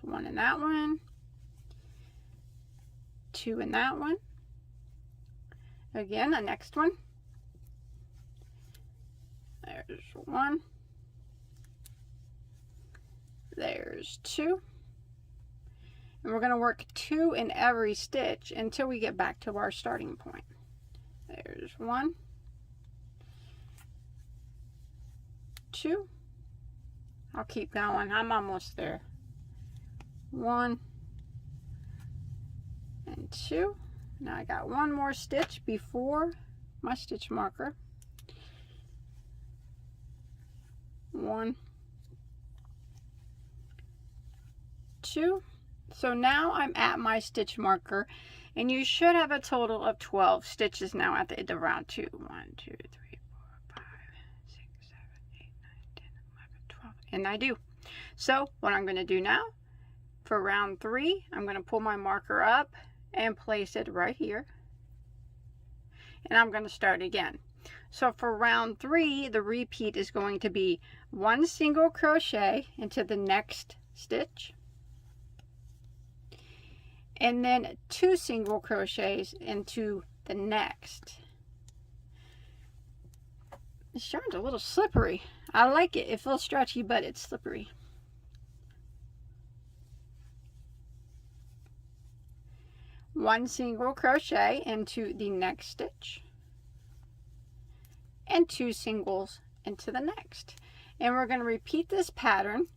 So 1 in that one, 2 in that one, again the next one, there's 1, there's 2, and we're going to work 2 in every stitch until we get back to our starting point. There's 1, 2, I'll keep going, I'm almost there. 1 and 2. Now I got 1 more stitch before my stitch marker. 1, 2. So now I'm at my stitch marker, and you should have a total of 12 stitches now at the end of round 2. 1, 2, 3, 4, 5, 6, 7, 8, 9, 10, 11, 12. And I do. So what I'm going to do now for round 3, I'm going to pull my marker up and place it right here, and I'm going to start again. So for round 3, the repeat is going to be 1 single crochet into the next stitch, and then 2 single crochets into the next. This yarn's a little slippery. I like it. It feels stretchy, but it's slippery. One single crochet into the next stitch, and 2 singles into the next. And we're going to repeat this pattern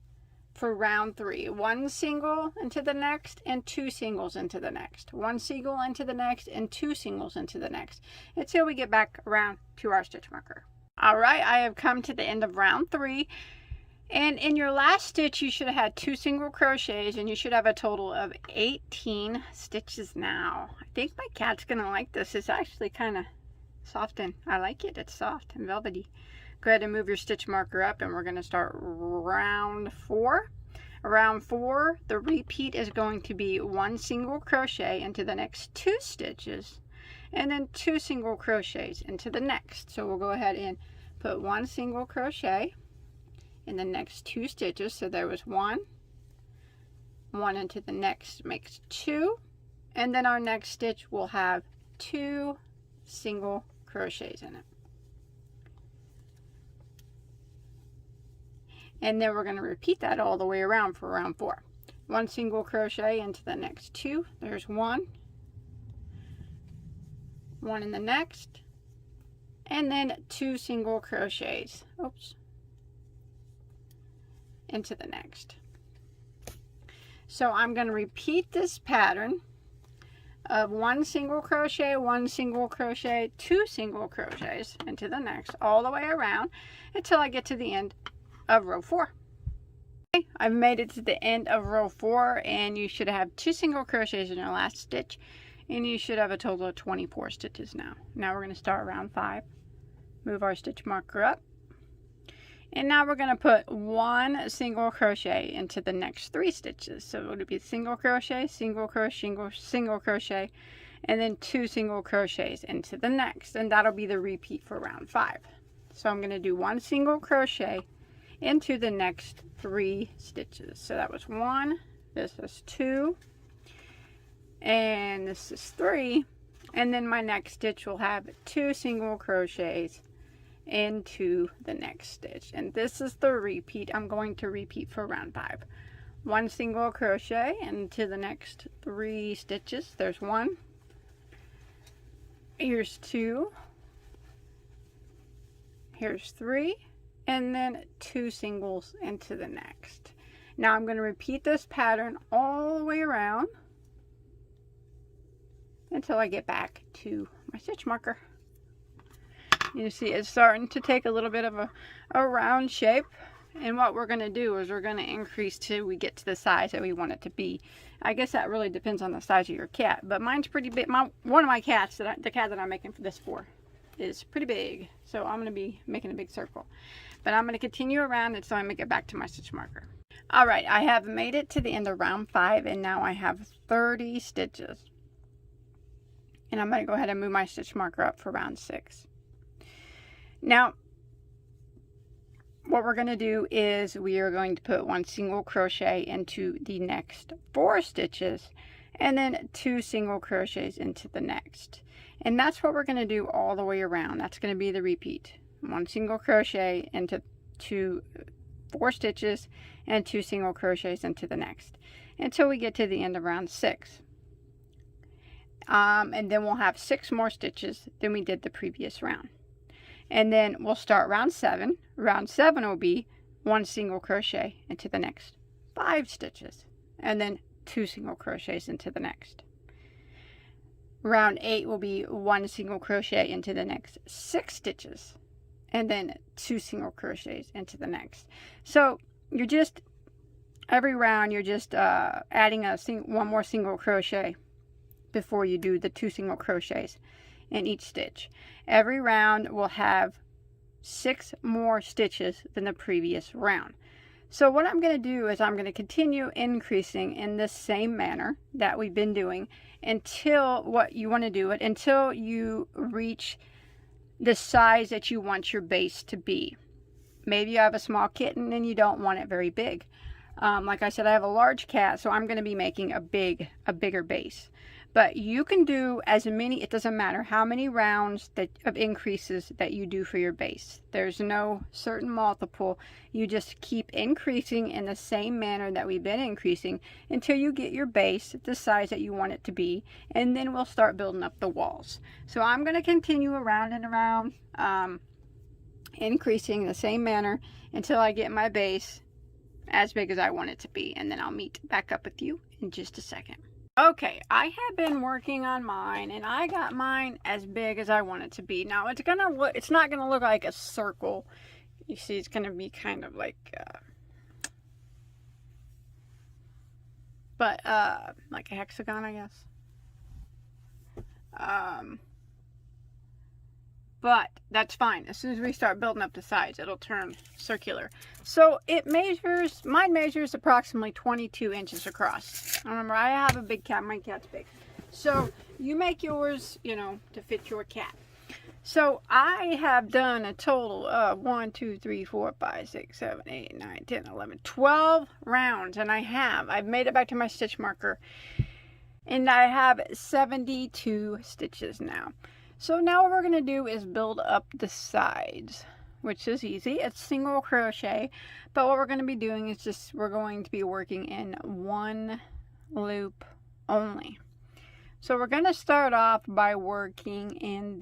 for round 3. 1 single into the next and 2 singles into the next. 1 single into the next and 2 singles into the next, until we get back around to our stitch marker. All right, I have come to the end of round 3. And in your last stitch, you should have had 2 single crochets, and you should have a total of 18 stitches now. I think my cat's going to like this. It's actually kind of soft, and I like it. It's soft and velvety. Go ahead and move your stitch marker up, and we're going to start round 4. Round 4, the repeat is going to be 1 single crochet into the next 2 stitches, and then 2 single crochets into the next. So we'll go ahead and put 1 single crochet in the next 2 stitches. So there was 1 into the next makes 2, and then our next stitch will have 2 single crochets in it. And then we're going to repeat that all the way around for round 4. 1 single crochet into the next 2. There's 1 in the next, and then 2 single crochets, into the next. So I'm going to repeat this pattern of 1 single crochet, 1 single crochet, 2 single crochets into the next, all the way around until I get to the end of row 4. Okay, I've made it to the end of row 4, and you should have 2 single crochets in your last stitch, and you should have a total of 24 stitches now. Now we're going to start round 5. Move our stitch marker up, and now we're going to put 1 single crochet into the next 3 stitches. So it would be single crochet, single crochet, single crochet, and then 2 single crochets into the next, and that'll be the repeat for round 5. So I'm going to do 1 single crochet into the next 3 stitches. So that was 1, this is 2, and this is 3, and then my next stitch will have 2 single crochets into the next stitch, and this is the repeat. I'm going to repeat for round 5. 1 single crochet into the next 3 stitches. There's 1, here's 2, here's 3, and then 2 singles into the next. Now I'm going to repeat this pattern all the way around until I get back to my stitch marker. You see it's starting to take a little bit of a round shape, and what we're going to do is we're going to increase till we get to the size that we want it to be. I guess that really depends on the size of your cat, but mine's pretty big. One of my cats, the cat that I'm making this for, is pretty big, so I'm going to be making a big circle. But I'm going to continue around until I get back to my stitch marker. Alright, I have made it to the end of round 5, and now I have 30 stitches. And I'm going to go ahead and move my stitch marker up for round 6. Now, what we're going to do is we are going to put 1 single crochet into the next 4 stitches, and then 2 single crochets into the next. And that's what we're going to do all the way around. That's going to be the repeat. 1 single crochet into 4 stitches and 2 single crochets into the next until we get to the end of round 6. And then we'll have 6 more stitches than we did the previous round. And then we'll start round 7. Round 7 will be 1 single crochet into the next 5 stitches, and then 2 single crochets into the next. Round 8 will be 1 single crochet into the next 6 stitches, and then 2 single crochets into the next. So you're just, every round you're just adding one more single crochet before you do the 2 single crochets in each stitch. Every round will have 6 more stitches than the previous round. So what I'm going to do is I'm going to continue increasing in the same manner that we've been doing until until you reach the size that you want your base to be. Maybe you have a small kitten and you don't want it very big. Like I said, I have a large cat, so I'm going to be making a bigger base. But you can do as many, it doesn't matter how many rounds of increases that you do for your base. There's no certain multiple. You just keep increasing in the same manner that we've been increasing until you get your base the size that you want it to be. And then we'll start building up the walls. So I'm going to continue around and around, increasing in the same manner until I get my base as big as I want it to be. And then I'll meet back up with you in just a second. Okay, I have been working on mine, and I got mine as big as I want it to be. Now it's not gonna look like a circle. You see, it's gonna be kind of like like a hexagon, I guess. But that's fine. As soon as we start building up the sides, it'll turn circular. So mine measures approximately 22 inches across. Remember, I have a big cat. My cat's big. So you make yours, you know, to fit your cat. So I have done a total of 1, 2, 3, 4, 5, 6, 7, 8, 9, 10, 11, 12 rounds. And I've made it back to my stitch marker. And I have 72 stitches now. So now what we're going to do is build up the sides, which is easy. It's single crochet. But what we're going to be doing is just, we're going to be working in one loop only. So we're going to start off by working in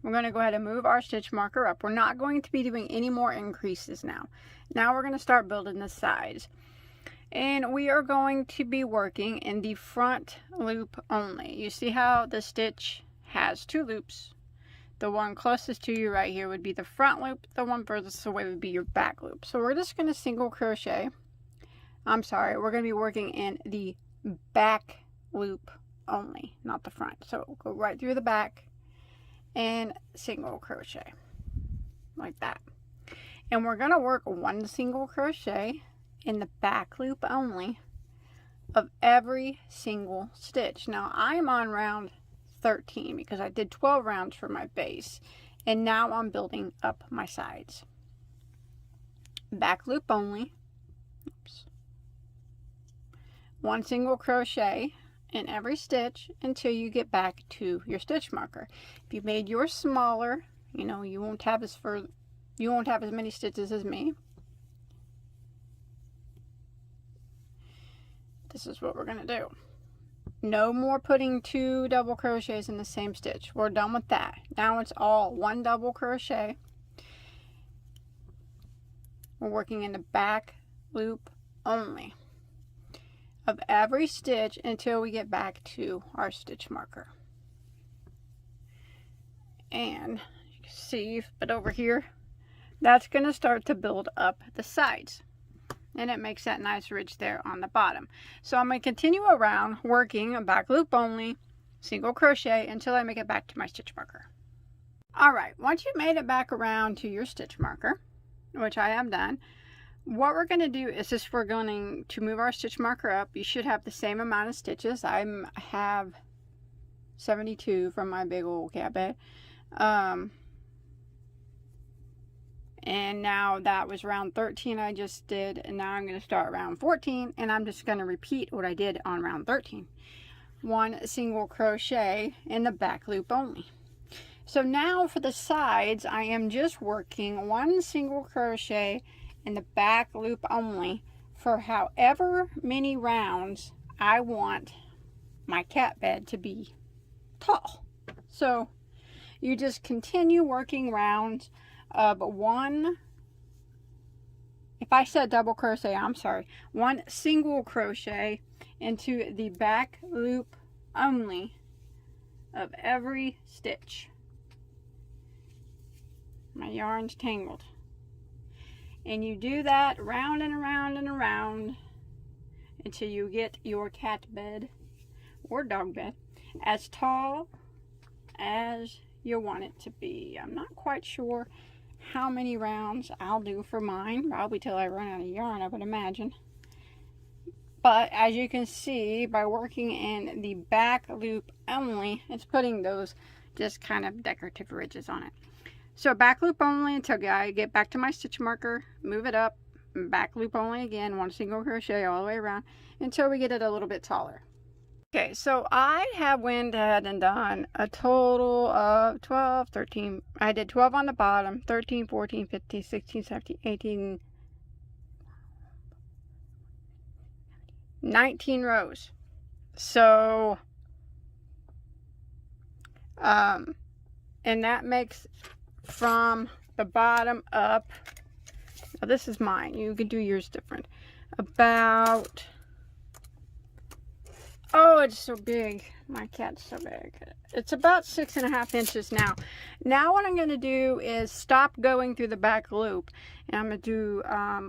we're going to go ahead and move our stitch marker up. We're not going to be doing any more increases now. Now we're going to start building the sides. And we are going to be working in the front loop only. You see how the stitch has 2 loops. The one closest to you right here would be the front loop. The one furthest away would be your back loop. So we're just going to single crochet. We're going to be working in the back loop only, not the front. So go right through the back and single crochet like that. And we're going to work 1 single crochet in the back loop only of every single stitch. Now I'm on round 13 because I did 12 rounds for my base, and now I'm building up my sides. Back loop only. Oops. 1 single crochet in every stitch until you get back to your stitch marker. If you made yours smaller, you know, you won't have as many stitches as me. This is what we're going to do. No more putting 2 double crochets in the same stitch. We're done with that. Now it's all 1 double crochet. We're working in the back loop only of every stitch until we get back to our stitch marker. And you can see, but over here, that's going to start to build up the sides. And it makes that nice ridge there on the bottom. So I'm going to continue around working a back loop only, single crochet until I make it back to my stitch marker. Alright, once you've made it back around to your stitch marker, which I have done, what we're going to do is just we're going to move our stitch marker up. You should have the same amount of stitches. I have 72 from my big old cat bed. And now that was round 13 I just did, and now I'm going to start round 14, and I'm just going to repeat what I did on round 13. 1 single crochet in the back loop only. So now for the sides, I am just working 1 single crochet in the back loop only for however many rounds I want my cat bed to be tall. So you just continue working rounds of 1, if I said double crochet, I'm sorry, 1 single crochet into the back loop only of every stitch. My yarn's tangled. And you do that round and around and around until you get your cat bed or dog bed as tall as you want it to be. I'm not quite sure how many rounds I'll do for mine, probably till I run out of yarn, I would imagine. But as you can see, by working in the back loop only, it's putting those just kind of decorative ridges on it. So back loop only until I get back to my stitch marker, move it up, back loop only again, 1 single crochet all the way around until we get it a little bit taller. Okay, so I have went ahead and done a total of 12, 13, I did 12 on the bottom, 13, 14, 15, 16, 17, 18, 19 rows. So, and that makes from the bottom up, now this is mine, you could do yours different, about, oh, it's so big, my cat's so big, it's about 6.5 inches now. Now what I'm going to do is stop going through the back loop, and I'm going to do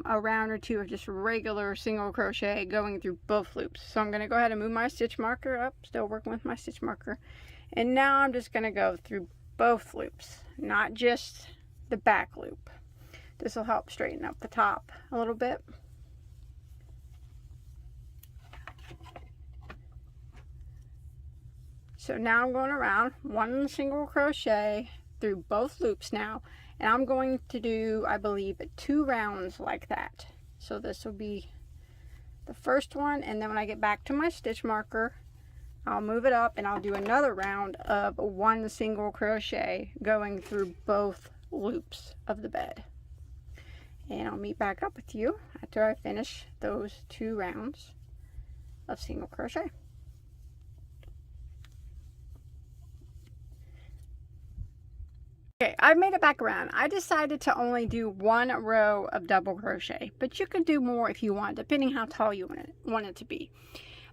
a round or 2 of just regular single crochet going through both loops. So I'm going to go ahead and move my stitch marker up, still working with my stitch marker, and now I'm just going to go through both loops, not just the back loop. This will help straighten up the top a little bit. so now I'm going around 1 single crochet through both loops now, and I'm going to do, I believe, 2 rounds like that. So this will be the first one, and then when I get back to my stitch marker, I'll move it up and I'll do another round of 1 single crochet going through both loops of the bed. And I'll meet back up with you after I finish those 2 rounds of single crochet. Okay, I've made it back around. I decided to only do 1 row of double crochet, but you could do more if you want, depending how tall you want it to be.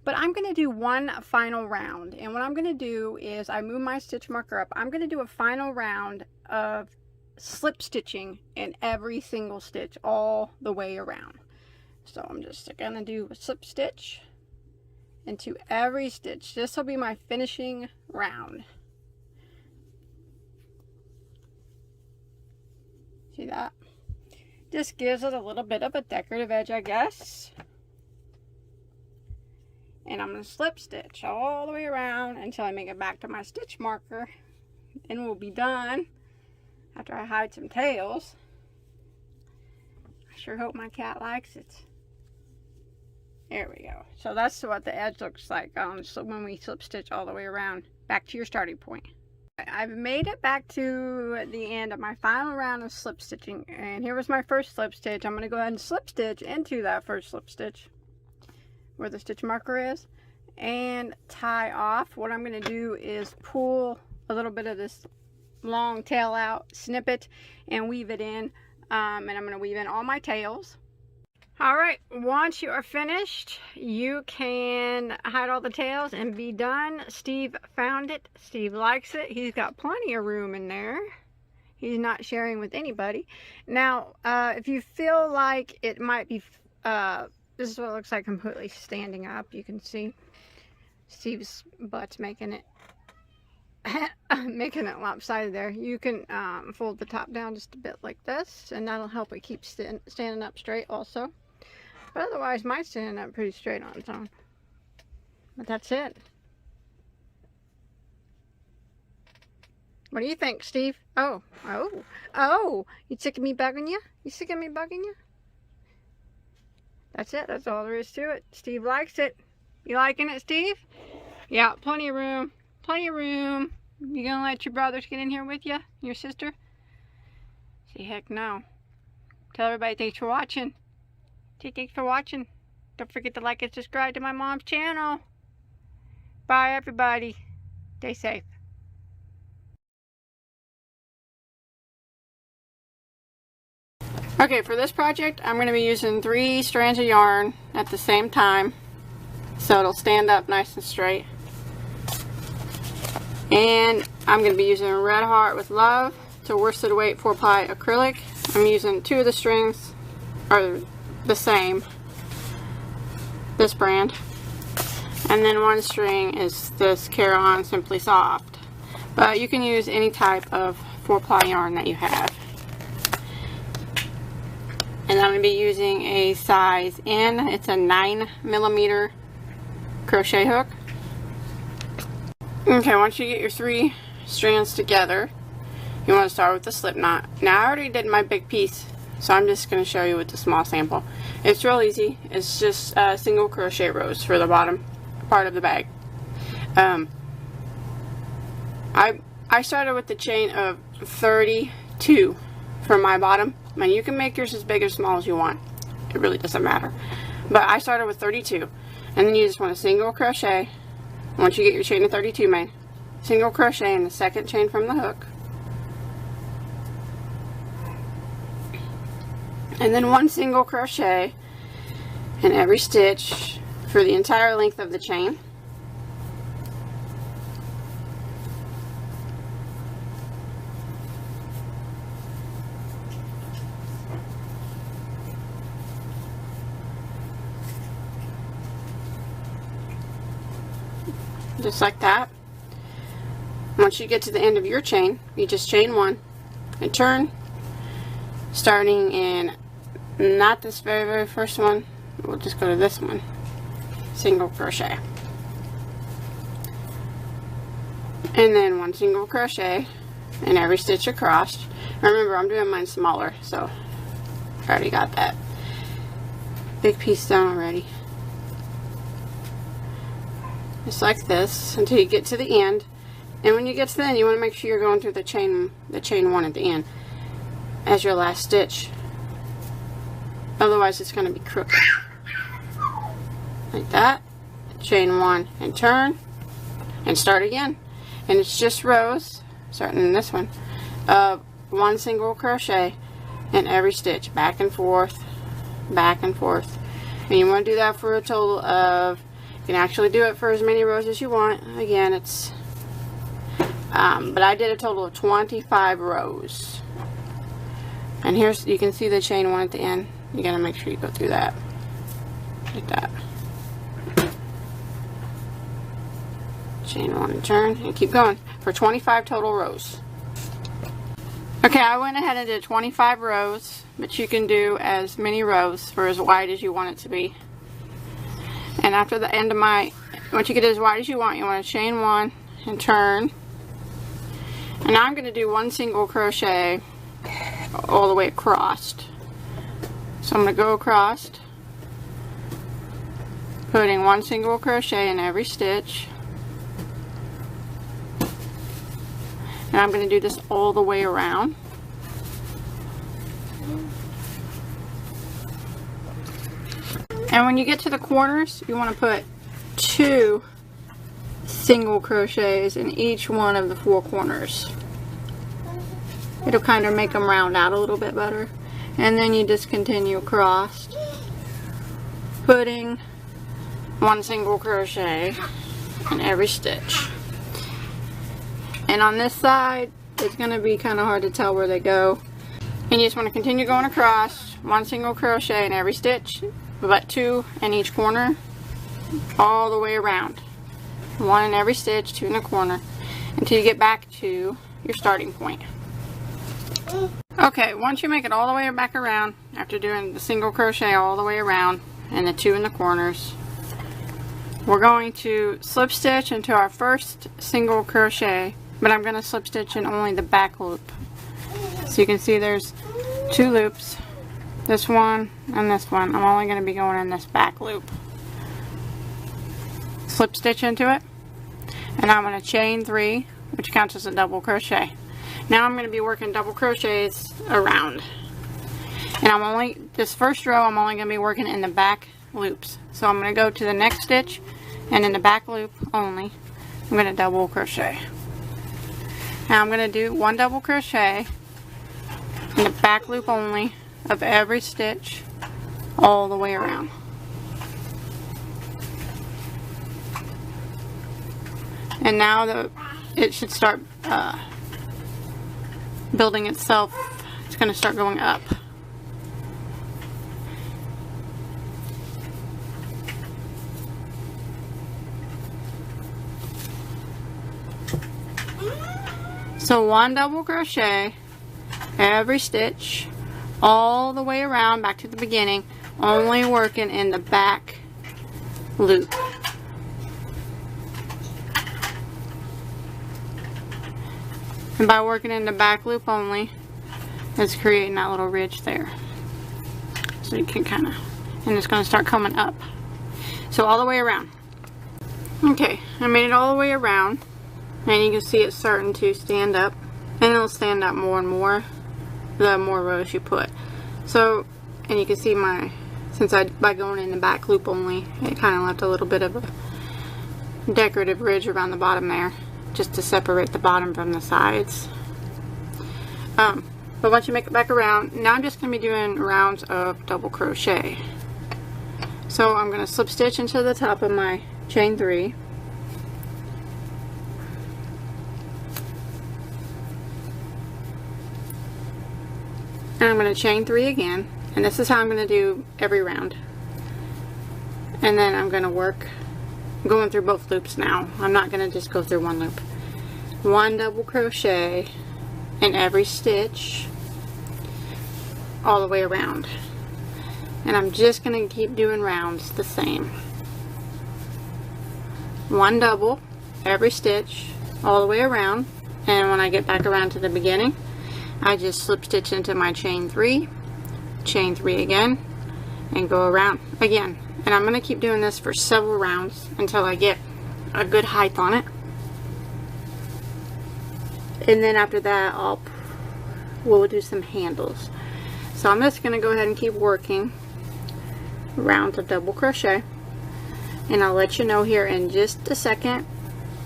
But I'm going to do 1 final round, and what I'm going to do is I move my stitch marker up. I'm going to do a final round of slip stitching in every single stitch all the way around. So I'm just going to do a slip stitch into every stitch. This will be my finishing round. See that? Just gives it a little bit of a decorative edge, I guess. And I'm going to slip stitch all the way around until I make it back to my stitch marker. And we'll be done after I hide some tails. I sure hope my cat likes it. There we go. So that's what the edge looks like so when we slip stitch all the way around back to your starting point. I've made it back to the end of my final round of slip stitching, and here was my first slip stitch. I'm going to go ahead and slip stitch into that first slip stitch where the stitch marker is and tie off. What I'm going to do is pull a little bit of this long tail out, snip it, and weave it in, and I'm going to weave in all my tails. Alright, once you are finished, you can hide all the tails and be done. Steve found it. Steve likes it. He's got plenty of room in there. He's not sharing with anybody. Now, if you feel like it might be, this is what it looks like completely standing up. You can see Steve's butt's making it making it lopsided there. You can fold the top down just a bit like this, and that'll help it keep standing up straight also. But otherwise, mine's standing up pretty straight on its own. But that's it. What do you think, Steve? Oh, you sick of me bugging you? You sick of me bugging you? That's it. That's all there is to it. Steve likes it. You liking it, Steve? Yeah, plenty of room. Plenty of room. You gonna let your brothers get in here with you? Your sister? Say heck no. Tell everybody thanks for watching. Thanks for watching. Don't forget to like and subscribe to my mom's channel. Bye everybody. Stay safe. Okay, for this project, I'm going to be using 3 strands of yarn at the same time, so it'll stand up nice and straight. And I'm going to be using a Red Heart with Love. It's a worsted weight 4-ply acrylic. I'm using 2 of the strings are the same, this brand, and then 1 string is this Caron Simply Soft. But you can use any type of 4-ply yarn that you have. And I'm going to be using a size N. It's a 9mm crochet hook. Okay, once you get your 3 strands together, you want to start with the slip knot. Now I already did my big piece, so I'm just going to show you with the small sample. It's real easy. It's just single crochet rows for the bottom part of the bag. I started with the chain of 32 for my bottom. Now you can make yours as big or small as you want. It really doesn't matter. But I started with 32. And then you just want to single crochet. Once you get your chain of 32 made, single crochet in the second chain from the hook. And then 1 single crochet in every stitch for the entire length of the chain. Just like that. Once you get to the end of your chain, you just chain 1 and turn, starting in not this very first one, we'll just go to this one, single crochet. and then 1 single crochet in every stitch across. Remember, I'm doing mine smaller, so I already got that big piece done already. Just like this until you get to the end. And when you get to the end, you want to make sure you're going through the chain 1 at the end as your last stitch. Otherwise, it's going to be crooked. Like that. Chain 1 and turn and start again. And it's just rows, starting in this one, of 1 single crochet in every stitch, back and forth, back and forth. And you want to do that for a total of, you can actually do it for as many rows as you want. Again, it's but I did a total of 25 rows. And here's, you can see the chain 1 at the end. You gotta make sure you go through that, like that. Chain 1 and turn, and keep going for 25 total rows. Okay, I went ahead and did 25 rows, but you can do as many rows for as wide as you want it to be. And after the end of my, once you get as wide as you want to chain 1 and turn. And now I'm going to do 1 single crochet all the way across. So I'm going to go across, putting 1 single crochet in every stitch. And I'm going to do this all the way around. And when you get to the corners, you want to put 2 single crochets in each one of the 4 corners. It'll kind of make them round out a little bit better. And then you just continue across, putting 1 single crochet in every stitch. And on this side, it's going to be kind of hard to tell where they go. And you just want to continue going across, 1 single crochet in every stitch, but 2 in each corner, all the way around. 1 in every stitch, 2 in the corner, until you get back to your starting point. Okay, once you make it all the way back around, after doing the single crochet all the way around, and the 2 in the corners, we're going to slip stitch into our first single crochet, but I'm going to slip stitch in only the back loop. So you can see there's 2 loops, this one and this one. I'm only going to be going in this back loop. Slip stitch into it, and I'm going to chain 3, which counts as a double crochet. Now I'm going to be working double crochets around, and I'm only, this first row I'm only going to be working in the back loops. So I'm going to go to the next stitch, and in the back loop only, I'm going to double crochet. Now I'm going to do 1 double crochet in the back loop only of every stitch all the way around. And now it should start building itself. It's going to start going up. So 1 double crochet every stitch all the way around back to the beginning, only working in the back loop. And by working in the back loop only, it's creating that little ridge there. So you can kind of, and it's going to start coming up. So all the way around. Okay, I made it all the way around, and you can see it starting to stand up, and it'll stand up more and more the more rows you put. So, and you can see my, by going in the back loop only, it kind of left a little bit of a decorative ridge around the bottom there, just to separate the bottom from the sides. But once you make it back around, now I'm just going to be doing rounds of double crochet. So I'm going to slip stitch into the top of my chain 3. And I'm going to chain 3 again, and this is how I'm going to do every round. And then I'm going to work going through both loops now. I'm not going to just go through 1 loop. 1 double crochet in every stitch all the way around. And I'm just going to keep doing rounds the same. 1 double every stitch all the way around, and when I get back around to the beginning, I just slip stitch into my chain 3 again, and go around again. And I'm going to keep doing this for several rounds until I get a good height on it. And then after that, we'll do some handles. So I'm just going to go ahead and keep working around the double crochet, and I'll let you know here in just a second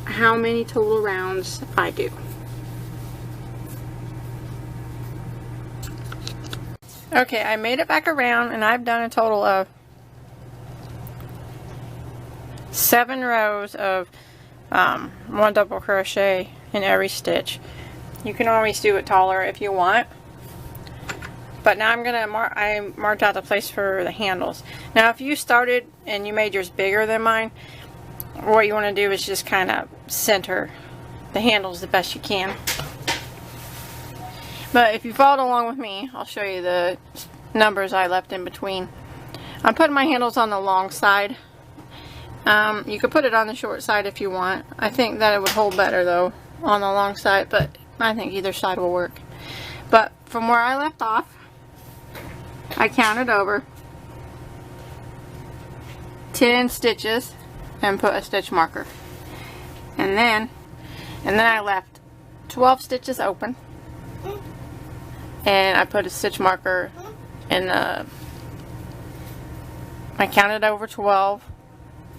how many total rounds I do. Okay, I made it back around, and I've done a total of 7 rows of 1 double crochet in every stitch. You can always do it taller if you want, but now I'm gonna I marked out the place for the handles. Now if you started and you made yours bigger than mine, what you want to do is just kind of center the handles the best you can. But if you followed along with me, I'll show you the numbers I left in between. I'm putting my handles on the long side. You could put it on the short side if you want. I think that it would hold better though on the long side, but I think either side will work. But from where I left off, I counted over 10 stitches and put a stitch marker. And then I left 12 stitches open, and I put a stitch marker in the, I counted over 12,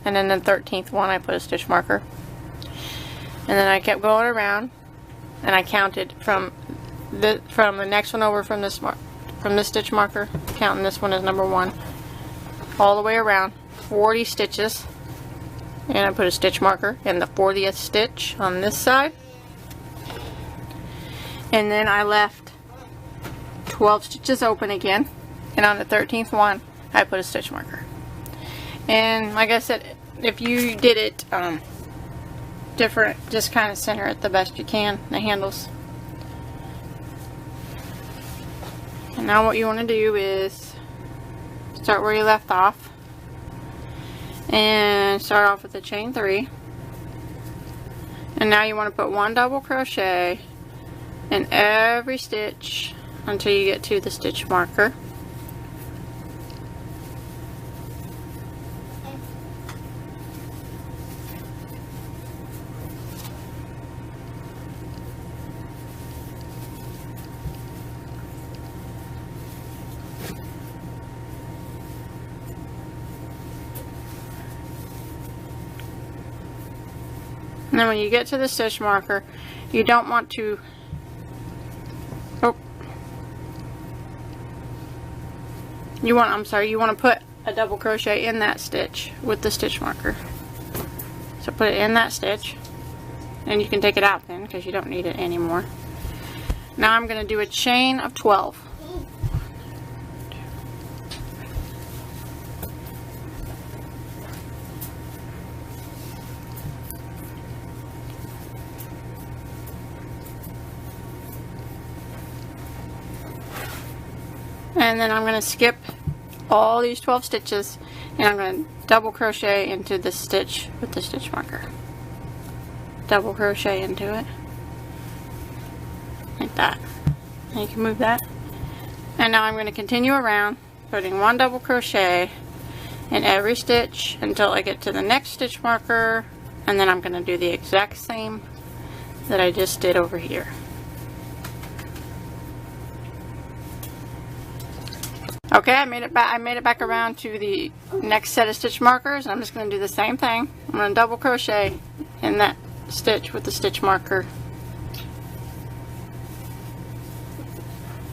and then the 13th one I put a stitch marker. And then I kept going around, and I counted from the next one over from this stitch marker, counting this one as number 1, all the way around, 40 stitches, and I put a stitch marker in the 40th stitch on this side. And then I left 12 stitches open again, and on the 13th one I put a stitch marker. And like I said, if you did it different, just kind of center it the best you can, the handles. And now what you want to do is start where you left off, and start off with a chain 3, and now you want to put 1 double crochet in every stitch until you get to the stitch marker. And then when you get to the stitch marker, you don't want to, you want to put a double crochet in that stitch with the stitch marker. So put it in that stitch, and you can take it out then because you don't need it anymore. Now I'm going to do a chain of 12. And then I'm going to skip all these 12 stitches, and I'm going to double crochet into the stitch with the stitch marker. Double crochet into it like that, and you can move that. And now I'm going to continue around, putting 1 double crochet in every stitch until I get to the next stitch marker, and then I'm going to do the exact same that I just did over here. Okay, I made it back around to the next set of stitch markers, and I'm just going to do the same thing. I'm going to double crochet in that stitch with the stitch marker.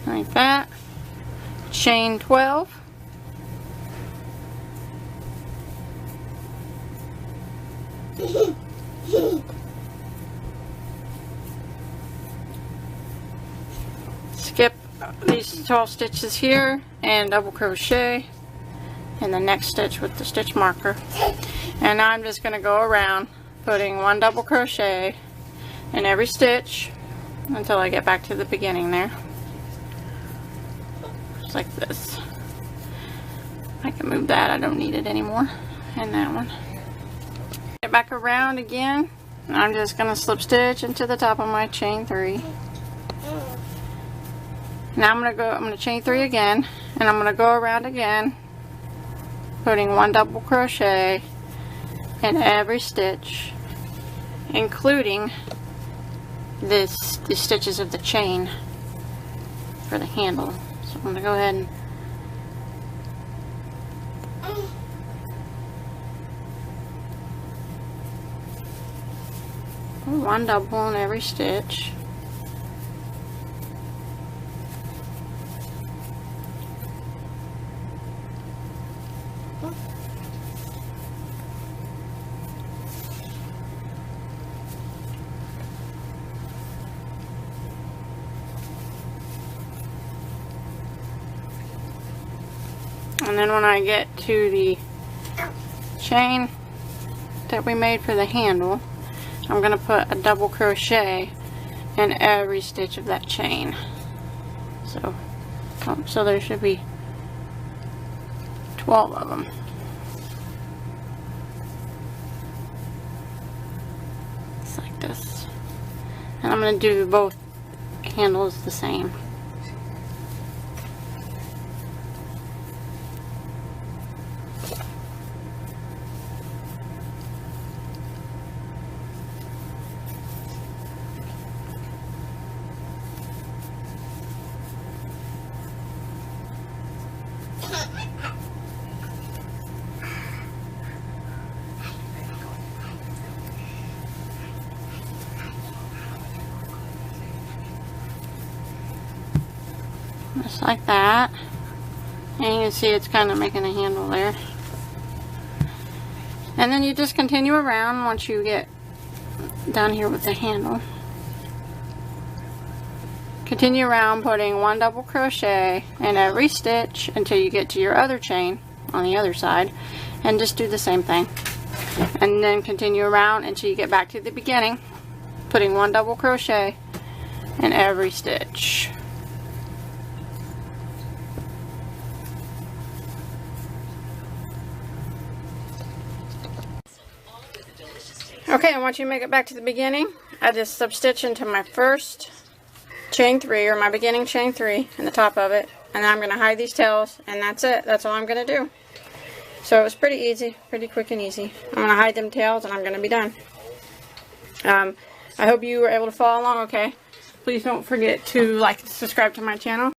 Like that. Chain 12. Skip these 12 stitches here and double crochet in the next stitch with the stitch marker. And now I'm just going to go around putting 1 double crochet in every stitch until I get back to the beginning there. Just like this. I can move that, I don't need it anymore. And that one. Get back around again And I'm just going to slip stitch into the top of my chain 3. Now I'm going to chain 3 again, and I'm going to go around again, putting 1 double crochet in every stitch, including the stitches of the chain for the handle. So I'm going to go ahead and put 1 double in every stitch. And then when I get to the chain that we made for the handle, I'm going to put a double crochet in every stitch of that chain. So there should be 12 of them. Just like this. And I'm going to do both handles the same. Just like that. And you can see it's kind of making a handle there. And then you just continue around once you get down here with the handle. Continue around putting 1 double crochet in every stitch until you get to your other chain on the other side, and just do the same thing. And then continue around until you get back to the beginning, putting 1 double crochet in every stitch. Okay, and once you make it back to the beginning, I just slip stitch into my first chain 3, or my beginning chain 3 in the top of it, and then I'm going to hide these tails, and that's it. That's all I'm going to do. So it was pretty easy, pretty quick and easy. I'm going to hide them tails, and I'm going to be done. I hope you were able to follow along okay. Please don't forget to like and subscribe to my channel.